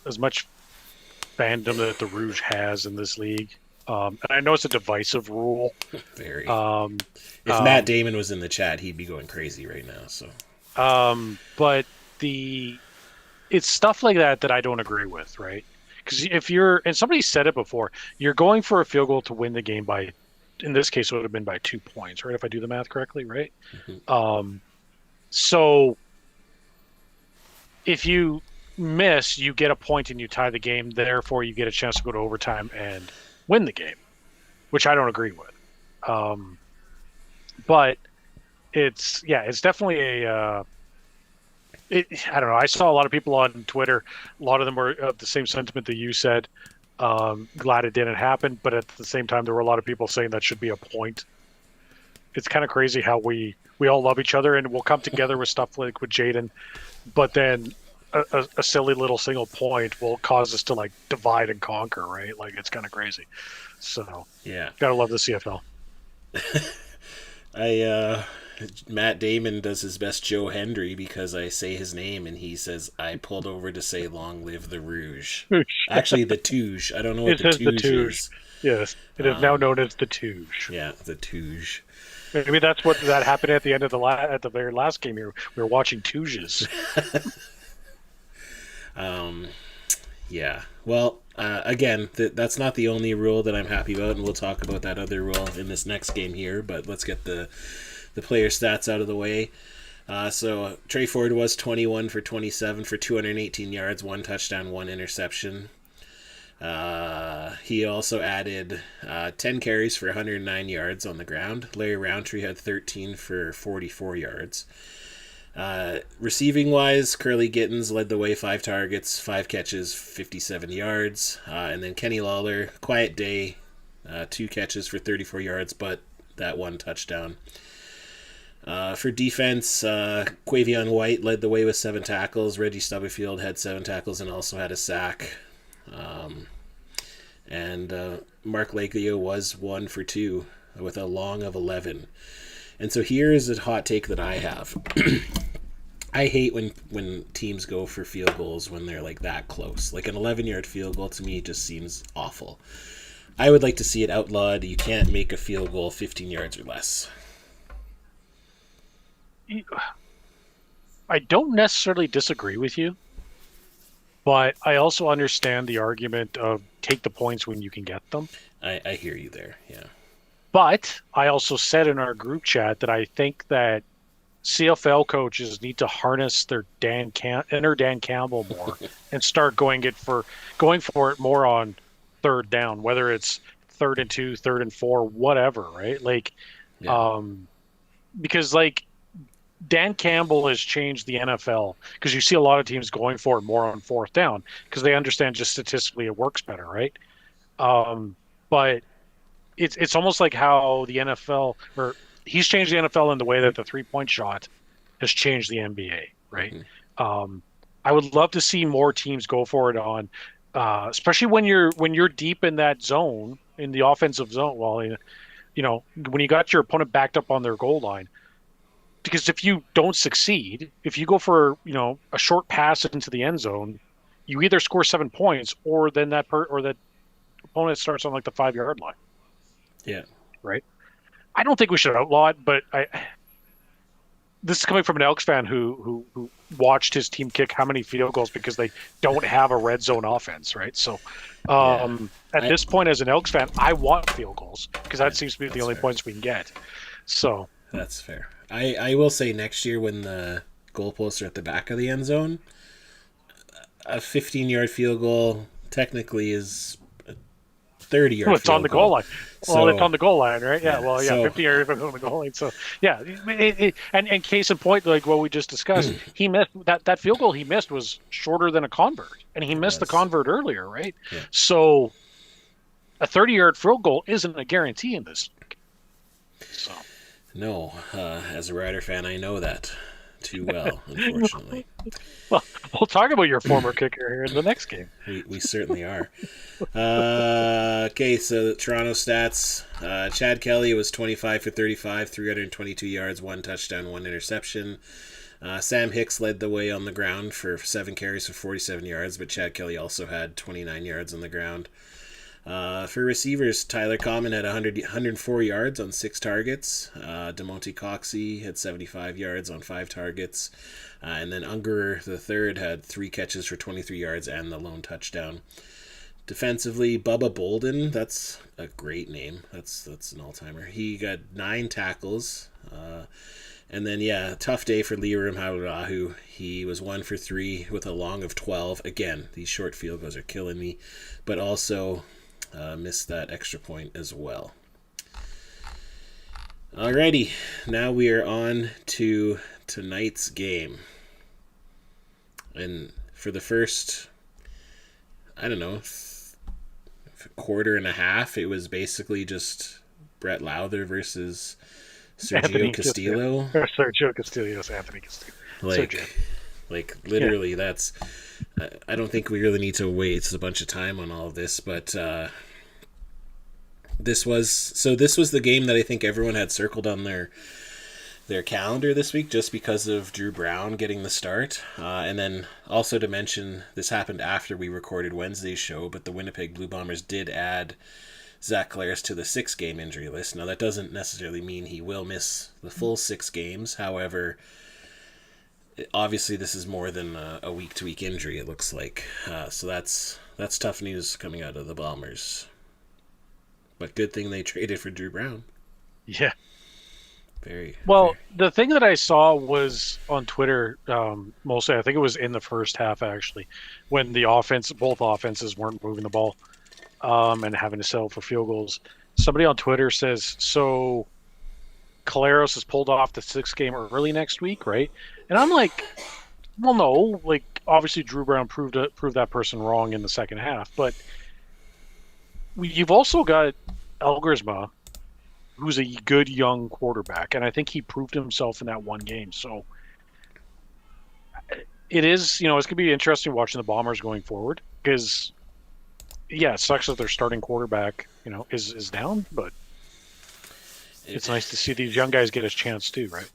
as much fandom that the Rouge has in this league. And I know it's a divisive rule. Very. If Matt Damon was in the chat, he'd be going crazy right now. So. But it's stuff like that I don't agree with, right? Because if and somebody said it before, you're going for a field goal to win the game by, in this case, it would have been by 2 points, right? If I do the math correctly, right? Mm-hmm. So if you miss, you get a point and you tie the game. Therefore, you get a chance to go to overtime and win the game, which I don't agree with. But it's definitely I don't know. I saw a lot of people on Twitter. A lot of them were of the same sentiment that you said. Glad it didn't happen, but at the same time, there were a lot of people saying that should be a point. It's kind of crazy how we all love each other and we'll come together with stuff like with Jaden, but then a silly little single point will cause us to like divide and conquer, right? Like it's kind of crazy. So yeah, gotta love the CFL. Matt Damon does his best Joe Hendry because I say his name and he says I pulled over to say long live the Rouge. Actually, the Touge. I don't know what the Touge is. Yes, it is now known as the Touge. Yeah, the Touge. Maybe that's what that happened at the end of at the very last game here. We were watching Touges. Yeah. Well, again, that's not the only rule that I'm happy about, and we'll talk about that other rule in this next game here, but let's get the player stats out of the way. So Trey Ford was 21 for 27 for 218 yards, 1 touchdown, 1 interception. He also added 10 carries for 109 yards on the ground. Larry Roundtree had 13 for 44 yards. Receiving wise, Curly Gittins led the way, 5 targets, 5 catches, 57 yards. And then Kenny Lawler, quiet day, 2 catches for 34 yards, but that 1 touchdown. For defense, Quavion White led the way with 7 tackles. Reggie Stubblefield had 7 tackles and also had a sack. And Mark Laglio was 1 for 2 with a long of 11. And so here's a hot take that I have. I hate when teams go for field goals when they're like that close. Like an 11-yard field goal to me just seems awful. I would like to see it outlawed. You can't make a field goal 15 yards or less. I don't necessarily disagree with you, but I also understand the argument of take the points when you can get them. I hear you there, yeah. But I also said in our group chat that I think that CFL coaches need to harness their inner Dan Campbell more and start going for it more on third down, whether it's 3rd and 2, 3rd and 4, whatever, right? Like, yeah. Because like Dan Campbell has changed the NFL because you see a lot of teams going for it more on 4th down because they understand just statistically it works better, right? But it's almost like how the NFL, or he's changed the NFL in the way that the 3-point shot has changed the NBA, right? Mm-hmm. I would love to see more teams go for it on, especially when you're deep in that zone, in the offensive zone. Well, when you got your opponent backed up on their goal line, because if you don't succeed, if you go for a short pass into the end zone, you either score 7 points or then that opponent starts on like the 5-yard line. Yeah. Right. I don't think we should outlaw it, but this is coming from an Elks fan who watched his team kick how many field goals because they don't have a red zone offense, right? So at this point, as an Elks fan, I want field goals because that seems to be the only points we can get. So that's fair. I will say next year when the goalposts are at the back of the end zone, a 15-yard field goal technically is a 30-yard it's on the goal line. Well, it's on the goal line, right? Yeah. Well, yeah, so, 50 yards on the goal line. So, yeah. And case in point, like what we just discussed, he missed that field goal. He missed was shorter than a convert, and he missed the convert earlier, right? Yeah. So, a 30-yard field goal isn't a guarantee in this. So, no, as a Rider fan, I know that too well, unfortunately. Well, we'll talk about your former kicker here in the next game. We certainly are. Okay, so the Toronto stats. Chad Kelly was 25 for 35, 322 yards, 1 touchdown, 1 interception. Sam Hicks led the way on the ground for 7 carries for 47 yards, but Chad Kelly also had 29 yards on the ground. For receivers, Tyler Common had 104 yards on 6 targets. DeMonte Coxey had 75 yards on 5 targets. And then Unger III had 3 catches for 23 yards and the lone touchdown. Defensively, Bubba Bolden, that's a great name. That's an all-timer. He got 9 tackles. And then, tough day for Liam Hau'orahu. He was 1 for 3 with a long of 12. Again, these short field goals are killing me. But also missed that extra point as well. Alrighty, now we are on to tonight's game. And for the first, quarter and a half, it was basically just Brett Lowther versus Sergio Castillo. Sergio Castillo's Anthony Castillo. Like literally, that's. I don't think we really need to waste a bunch of time on all of this, but this was the game that I think everyone had circled on their calendar this week just because of Drew Brown getting the start. And then also to mention, this happened after we recorded Wednesday's show, but the Winnipeg Blue Bombers did add Zach Collaros to the 6-game injury list. Now, that doesn't necessarily mean he will miss the full 6 games. However, obviously this is more than a week-to-week injury, it looks like. So that's tough news coming out of the Bombers. But good thing they traded for Drew Brown. Yeah. Very the thing that I saw was on Twitter, mostly, I think it was in the first half, actually, when both offenses weren't moving the ball and having to settle for field goals. Somebody on Twitter says, so Collaros is pulled off the 6th game early next week, right? And I'm like, well, no. Like, obviously, Drew Brown proved that person wrong in the second half. But you've also got Elgersma, who's a good young quarterback, and I think he proved himself in that one game. So it is, it's going to be interesting watching the Bombers going forward because, it sucks that their starting quarterback, is down, but it's nice to see these young guys get a chance too, right?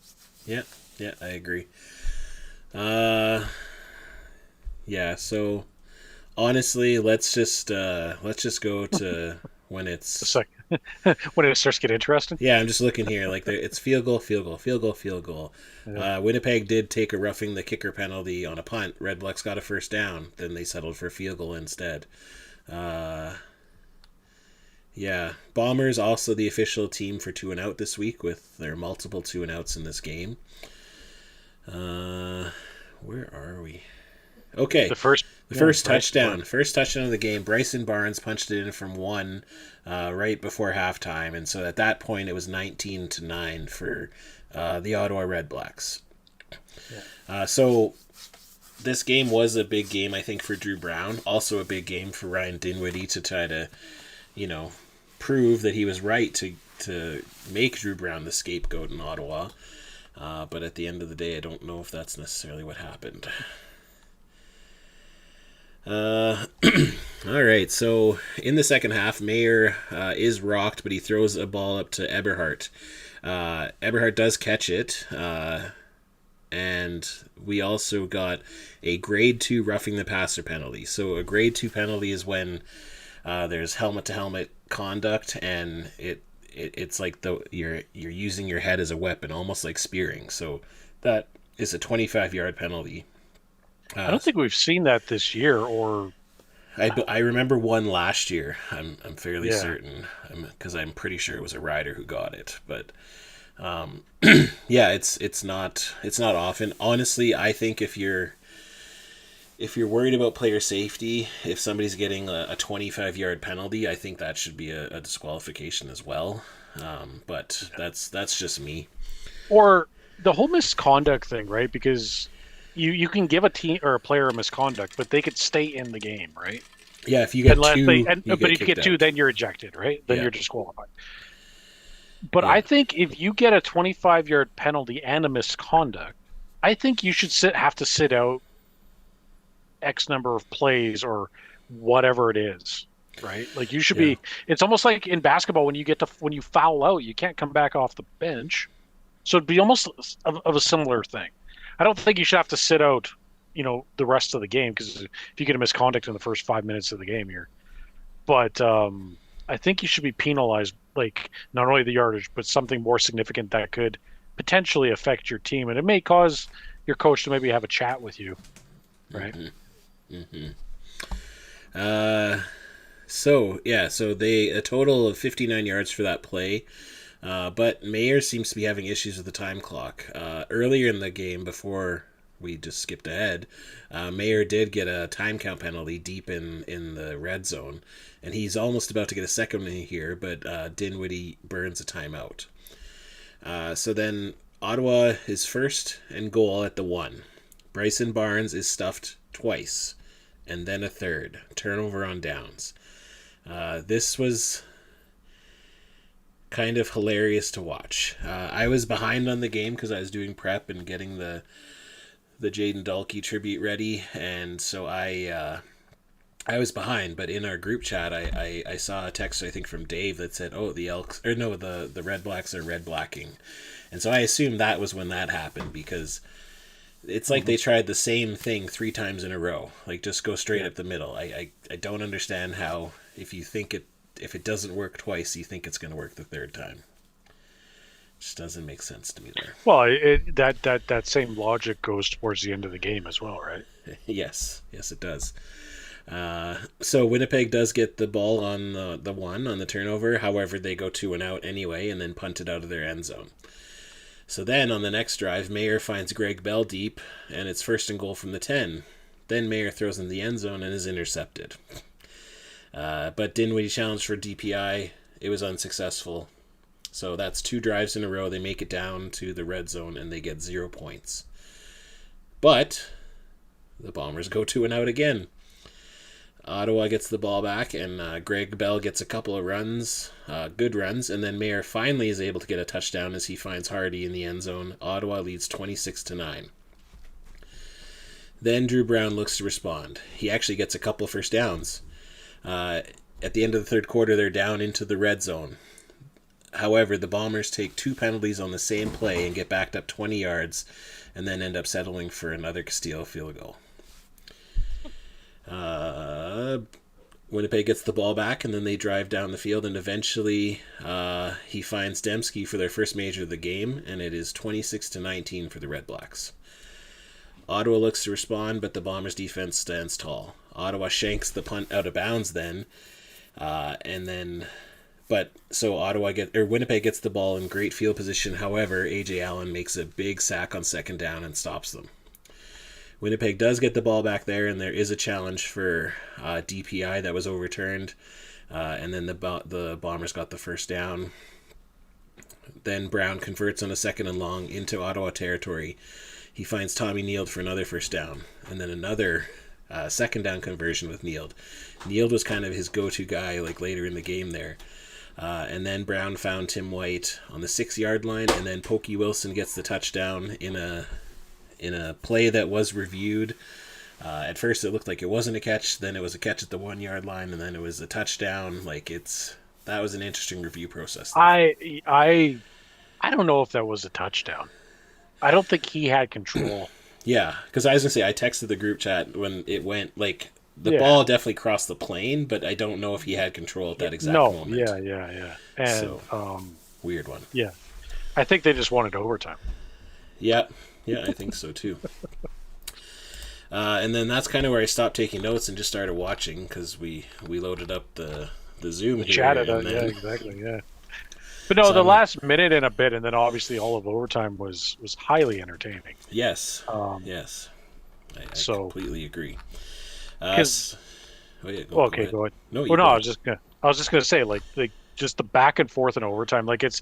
Yeah, I agree. So honestly, let's just go to when it's when it starts to get interesting. Yeah, I'm just looking here. Like it's field goal. Yeah. Winnipeg did take a roughing the kicker penalty on a punt. Red Blacks got a first down. Then they settled for a field goal instead. Bombers also the official team for 2-and-out this week with their multiple 2-and-outs in this game. Where are we? Okay. The first touchdown. First touchdown of the game. Bryson Barnes punched it in from 1 right before halftime. And so at that point, it was 19-9 for the Ottawa Red Blacks. Yeah. So this game was a big game, I think, for Drew Brown. Also a big game for Ryan Dinwiddie to try to, prove that he was right to make Drew Brown the scapegoat in Ottawa. But at the end of the day, I don't know if that's necessarily what happened. All right, so in the second half, Mayer is rocked, but he throws a ball up to Eberhardt. Eberhardt does catch it, and we also got a grade 2 roughing the passer penalty. So a grade 2 penalty is when there's helmet to helmet conduct, and it's like you're using your head as a weapon, almost like spearing. So that is a 25-yard penalty. I don't think we've seen that this year, or I remember one last year. I'm fairly Yeah. certain, because I'm pretty sure it was a rider who got it. But yeah, it's not often. Honestly, I think if you're worried about player safety, if somebody's getting a 25-yard penalty, I think that should be a disqualification as well. But that's just me. or the whole misconduct thing, right? Because you can give a team or a player a misconduct, but they could stay in the game, right? Yeah, if you get Unless two, they, you but get if you get kicked two, out. then you're ejected, right? Then Yeah. you're disqualified. But Yeah. I think if you get a 25-yard penalty and a misconduct, I think you should have to sit out X number of plays or whatever it is, right? Like you should Yeah. be. It's almost like in basketball when you foul out, you can't come back off the bench. So it'd be almost of a similar thing. I don't think you should have to sit out, the rest of the game, because if you get a misconduct in the first 5 minutes of the game, But I think you should be penalized, like not only the yardage, but something more significant that could potentially affect your team, and it may cause your coach to maybe have a chat with you, right? So they a total of 59 yards for that play. But Mayer seems to be having issues with the time clock. Earlier in the game, before we just skipped ahead, Mayer did get a time count penalty deep in the red zone, and he's almost about to get a second one here, but Dinwiddie burns a timeout. So then Ottawa is first and goal at the 1. Bryson Barnes is stuffed twice, and then a third. Turnover on downs. This was kind of hilarious to watch. I was behind on the game because I was doing prep and getting the Jaden Dalkey tribute ready, and so I was behind. But in our group chat, I saw a text, I think from Dave, that said, "Oh, the Elks, or no, the Red Blacks are red blacking," and so I assumed that was when that happened, because it's like they tried the same thing 3 times in a row. Like, just go straight up the middle. I don't understand how, if it doesn't work twice, you think it's going to work the third time. Just doesn't make sense to me there. Well, that same logic goes towards the end of the game as well, right? Yes, it does. So Winnipeg does get the ball on the 1 on the turnover. However, they go 2 and out anyway, and then punt it out of their end zone. So then on the next drive, Mayer finds Greg Bell deep, and it's first and goal from the 10. Then Mayer throws in the end zone and is intercepted. But Dinwiddie challenged for DPI. It was unsuccessful. So that's 2 drives in a row. They make it down to the red zone, and they get 0 points. But the Bombers go 2 and out again. Ottawa gets the ball back, and Greg Bell gets a couple of runs, good runs, and then Mayer finally is able to get a touchdown as he finds Hardy in the end zone. Ottawa leads 26-9. Then Drew Brown looks to respond. He actually gets a couple of first downs. At the end of the third quarter, they're down into the red zone. However, the Bombers take 2 penalties on the same play and get backed up 20 yards, and then end up settling for another Castillo field goal. Winnipeg gets the ball back, and then they drive down the field, and eventually he finds Dembski for their first major of the game, and it is 26-19 for the Red Blacks. Ottawa looks to respond, but the Bombers' defense stands tall. Ottawa shanks the punt out of bounds then, Winnipeg gets the ball in great field position. However, A.J. Allen makes a big sack on second down and stops them. Winnipeg does get the ball back there, and there is a challenge for DPI that was overturned, and then the Bombers got the first down. Then Brown converts on a second and long into Ottawa territory. He finds Tommy Neild for another first down, and then another second down conversion with Neild. Neild was kind of his go-to guy, like later in the game there. And then Brown found Tim White on the 6-yard line, and then Pokey Wilson gets the touchdown in a play that was reviewed. At first it looked like it wasn't a catch, then it was a catch at the 1-yard line, and then it was a touchdown. That was an interesting review process. I don't know if that was a touchdown. I don't think he had control. Yeah, because I was gonna say I texted the group chat when it went like the Yeah. ball definitely crossed the plane, but I don't know if he had control at that exact No, moment. yeah. And So weird one. yeah. I think they just wanted overtime. Yeah, yeah, I think so too. And then that's kind of where I stopped taking notes and just started watching because we loaded up the Zoom here. Chatted, And yeah, then, exactly, yeah. But no, so the I'm like, last minute and a bit, and then obviously all of overtime was highly entertaining. yes, Um, yes, I so completely agree. because Oh yeah, go okay, ahead. go ahead. No, you Well, no, go I ahead. was just gonna say like just the back and forth in overtime. Like it's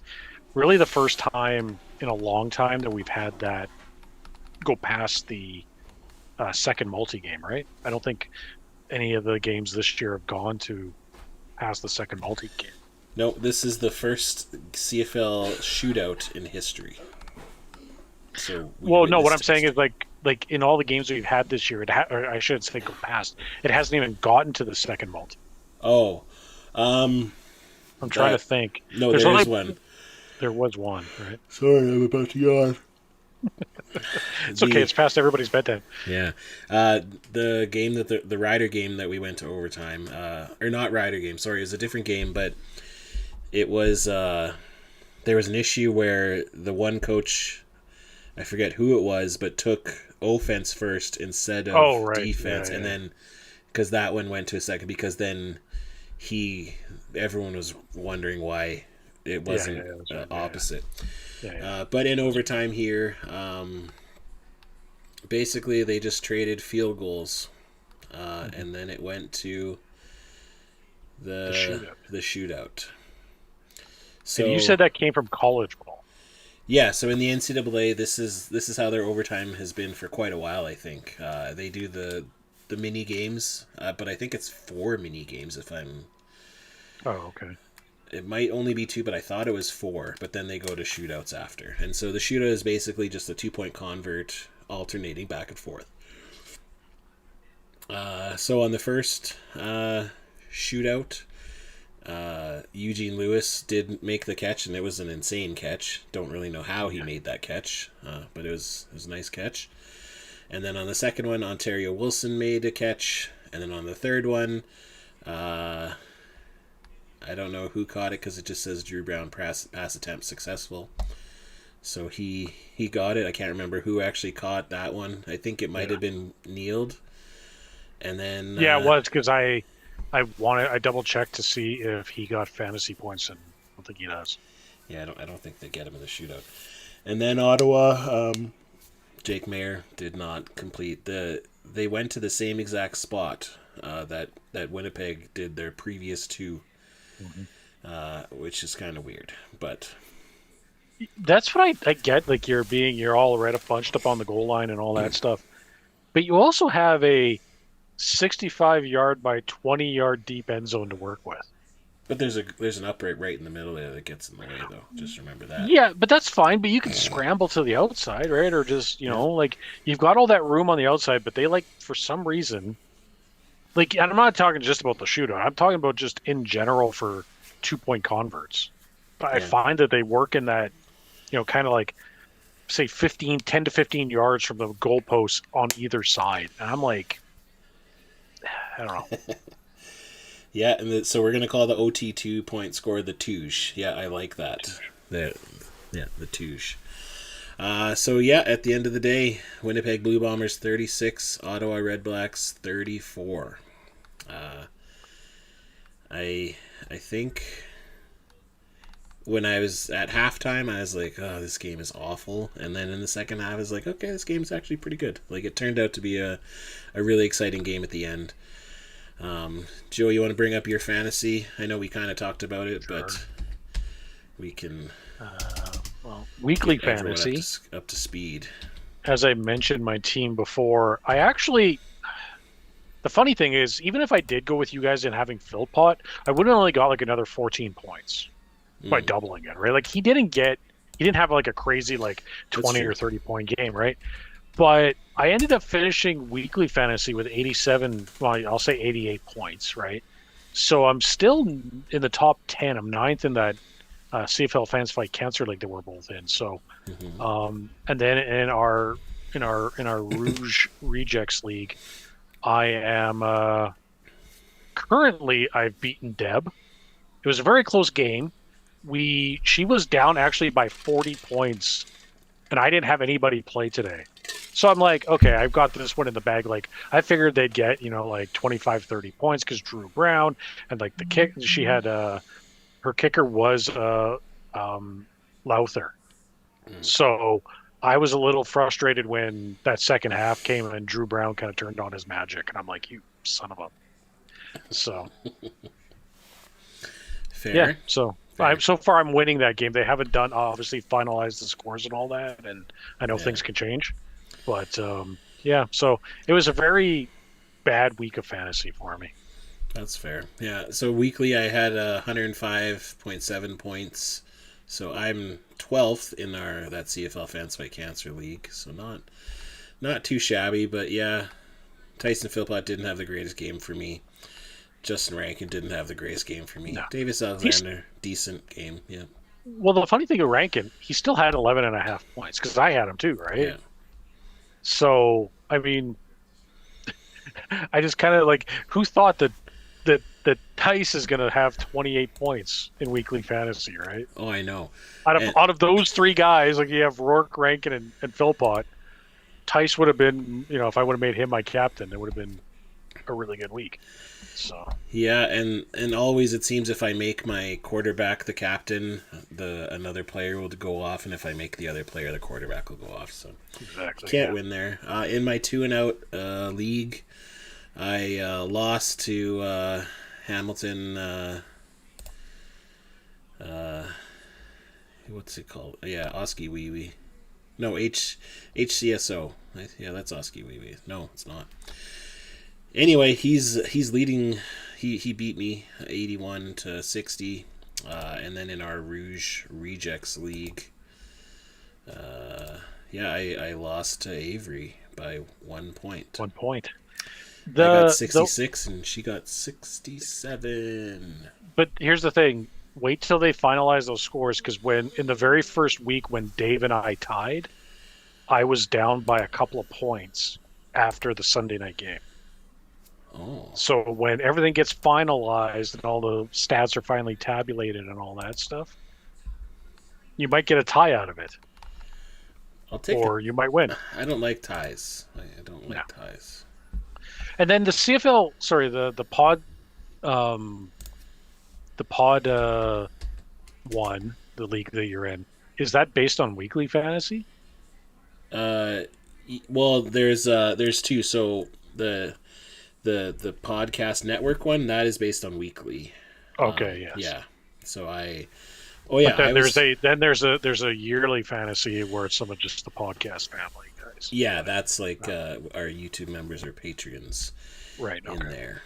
really the first time in a long time that we've had that go past the second multi game, right? I don't think any of the games this year have gone to past the second multi game. No, this is the first CFL shootout in history. So we Well, no, what I'm witnessed saying it. is like in all the games we've had this year, or I should say go past, it hasn't even gotten to the second multi. Oh, um, I'm trying to that think. no, There's there only is one. there was one, right? Sorry, I'm about to yawn. It's okay. The It's past everybody's bedtime. Yeah, the game that the Rider game that we went to overtime, or not Rider game. Sorry, it was a different game, but it was there was an issue where the one coach, I forget who it was, but took offense first instead Oh, of right. defense, Yeah, and yeah. then because that one went to a second, because then everyone was wondering why it Yeah, wasn't that's right. opposite. Yeah. But in overtime here, basically they just traded field goals, and then it went to The shootout. the shootout. And you So said that came from college ball. yeah, so in the NCAA, this is how their overtime has been for quite a while. I think they do the mini games, but I think it's 4 mini games. If I'm, Oh, okay. it might only be 2, but I thought it was 4. But then they go to shootouts after, and so the shootout is basically just a 2-point convert alternating back and forth. So on the first shootout, Eugene Lewis did make the catch, and it was an insane catch. Don't really know how he made that catch, but it was a nice catch. And then on the second one, Ontario Wilson made a catch, and then on the third one, I don't know who caught it because it just says Drew Brown pass attempt successful. So he got it. I can't remember who actually caught that one. I think it might have been Neiled. And then Yeah, it was because I double checked to see if he got fantasy points, and I don't think he does. yeah, I don't think they get him in the shootout. And then Ottawa, Jake Mayer did not complete the. They went to the same exact spot that Winnipeg did their previous 2, which is kind of weird. But That's what I get. Like you're all right up bunched up on the goal line and all that stuff, but you also have a 65-yard by 20-yard deep end zone to work with. there's an upright right in the middle there that gets in the way though. Just remember that. Yeah, but that's fine. But you can scramble to the outside, right? Or just like you've got all that room on the outside, but they like for some reason, like, and I'm not talking just about the shootout. I'm talking about just in general for 2-point converts. I Yeah. find that they work in that, kind of like say 10 to 15 yards from the goalposts on either side, and I'm like, I don't know. Yeah, and so we're gonna call the OT 2-point score the touche. Yeah, I like that. The touche. So yeah, at the end of the day, Winnipeg Blue Bombers 36, Ottawa Redblacks 34. I think when I was at halftime, I was like, "Oh, this game is awful," and then in the second half, I was like, "Okay, this game is actually pretty good." Like it turned out to be a really exciting game at the end. Joe, you want to bring up your fantasy? I know we kind of talked about it, Sure. but we can Well, weekly get everyone fantasy. up to speed. As I mentioned my team before, I actually. The funny thing is, even if I did go with you guys in having Philpott, I would have only got like another 14 points by doubling it, right? Like he didn't have like a crazy like 20 or 30 point game, right? But I ended up finishing weekly fantasy with 87, well, I'll say 88 points, right? So I'm still in the top 10. I'm ninth in that CFL Fans Fight Cancer League that we're both in. So, and then in our Rouge Rejects League, I am currently I've beaten Deb. It was a very close game. She was down actually by 40 points, and I didn't have anybody play today. So I'm like, okay, I've got this one in the bag. Like, I figured they'd get, like 25, 30 points because Drew Brown and like the kick, she had, her kicker was Lowther. So I was a little frustrated when that second half came and Drew Brown kind of turned on his magic. And I'm like, you son of a. So. Fair. Yeah, so so far I'm winning that game. They haven't obviously finalized the scores and all that, and I know things can change. But, so it was a very bad week of fantasy for me. That's fair. Yeah, so weekly I had 105.7 points. So I'm 12th in that CFL Fans Fight Cancer League. So not too shabby, but yeah, Tyson Philpott didn't have the greatest game for me. Justin Rankin didn't have the greatest game for me. No. Davis Alexander, decent game, yeah. Well, the funny thing of Rankin, he still had 11.5 points, because I had him too, right? Yeah. So, I mean, I just kind of like, who thought that Tice is going to have 28 points in weekly fantasy, right? Oh, I know. Out of those three guys, like you have Rourke, Rankin, and Philpott, Tice would have been, if I would have made him my captain, it would have been a really good week. So yeah, and always it seems if I make my quarterback the captain, another player will go off, and if I make the other player the quarterback will go off. So exactly, can't win there. In my 2-and-out league, I lost to Hamilton. What's it called? Yeah, Oski Wee Wee. No, HCSO. Yeah, that's Oski Wee Wee. No, it's not. Anyway, he's leading. He beat me 81-60, and then in our Rouge Rejects League, I lost to Avery by 1 point. 1 point. I got 66 and she got 67. But here's the thing: wait till they finalize those scores, because when in the very first week when Dave and I tied, I was down by a couple of points after the Sunday night game. Oh. So when everything gets finalized and all the stats are finally tabulated and all that stuff, you might get a tie out of it. I'll take or you might win. I don't like ties. I don't like ties. And then the CFL, sorry, the pod one, the league that you're in, is that based on weekly fantasy? Well, there's two. So the podcast network one, that is based on weekly. Okay, yes. Yeah. So But then there's a yearly fantasy where it's some of just the podcast family guys. Yeah, that's like our YouTube members or Patreons in there.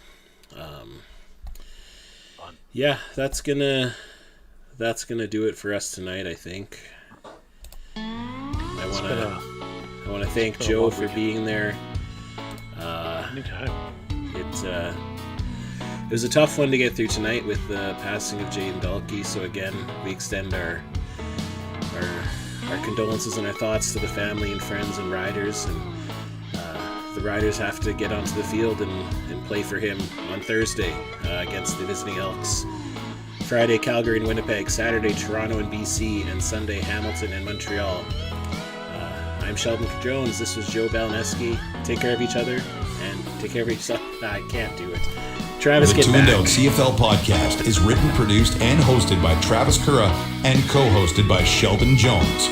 Yeah, that's gonna do it for us tonight, I think. I want to thank Joe for being there. Anytime. It was a tough one to get through tonight with the passing of Jaden Dalkey. So again, we extend our condolences and our thoughts to the family and friends and riders. And the riders have to get onto the field and play for him on Thursday against the visiting Elks. Friday, Calgary and Winnipeg. Saturday, Toronto and BC. And Sunday, Hamilton and Montreal. I'm Sheldon Jones. This was Joe Balaneski. Take care of each other and take care of yourself. I can't do it. Travis, the 2-and-Out CFL podcast is written, produced, and hosted by Travis Currah and co-hosted by Sheldon Jones.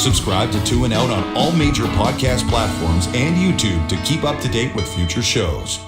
Subscribe to 2-and-Out on all major podcast platforms and YouTube to keep up to date with future shows.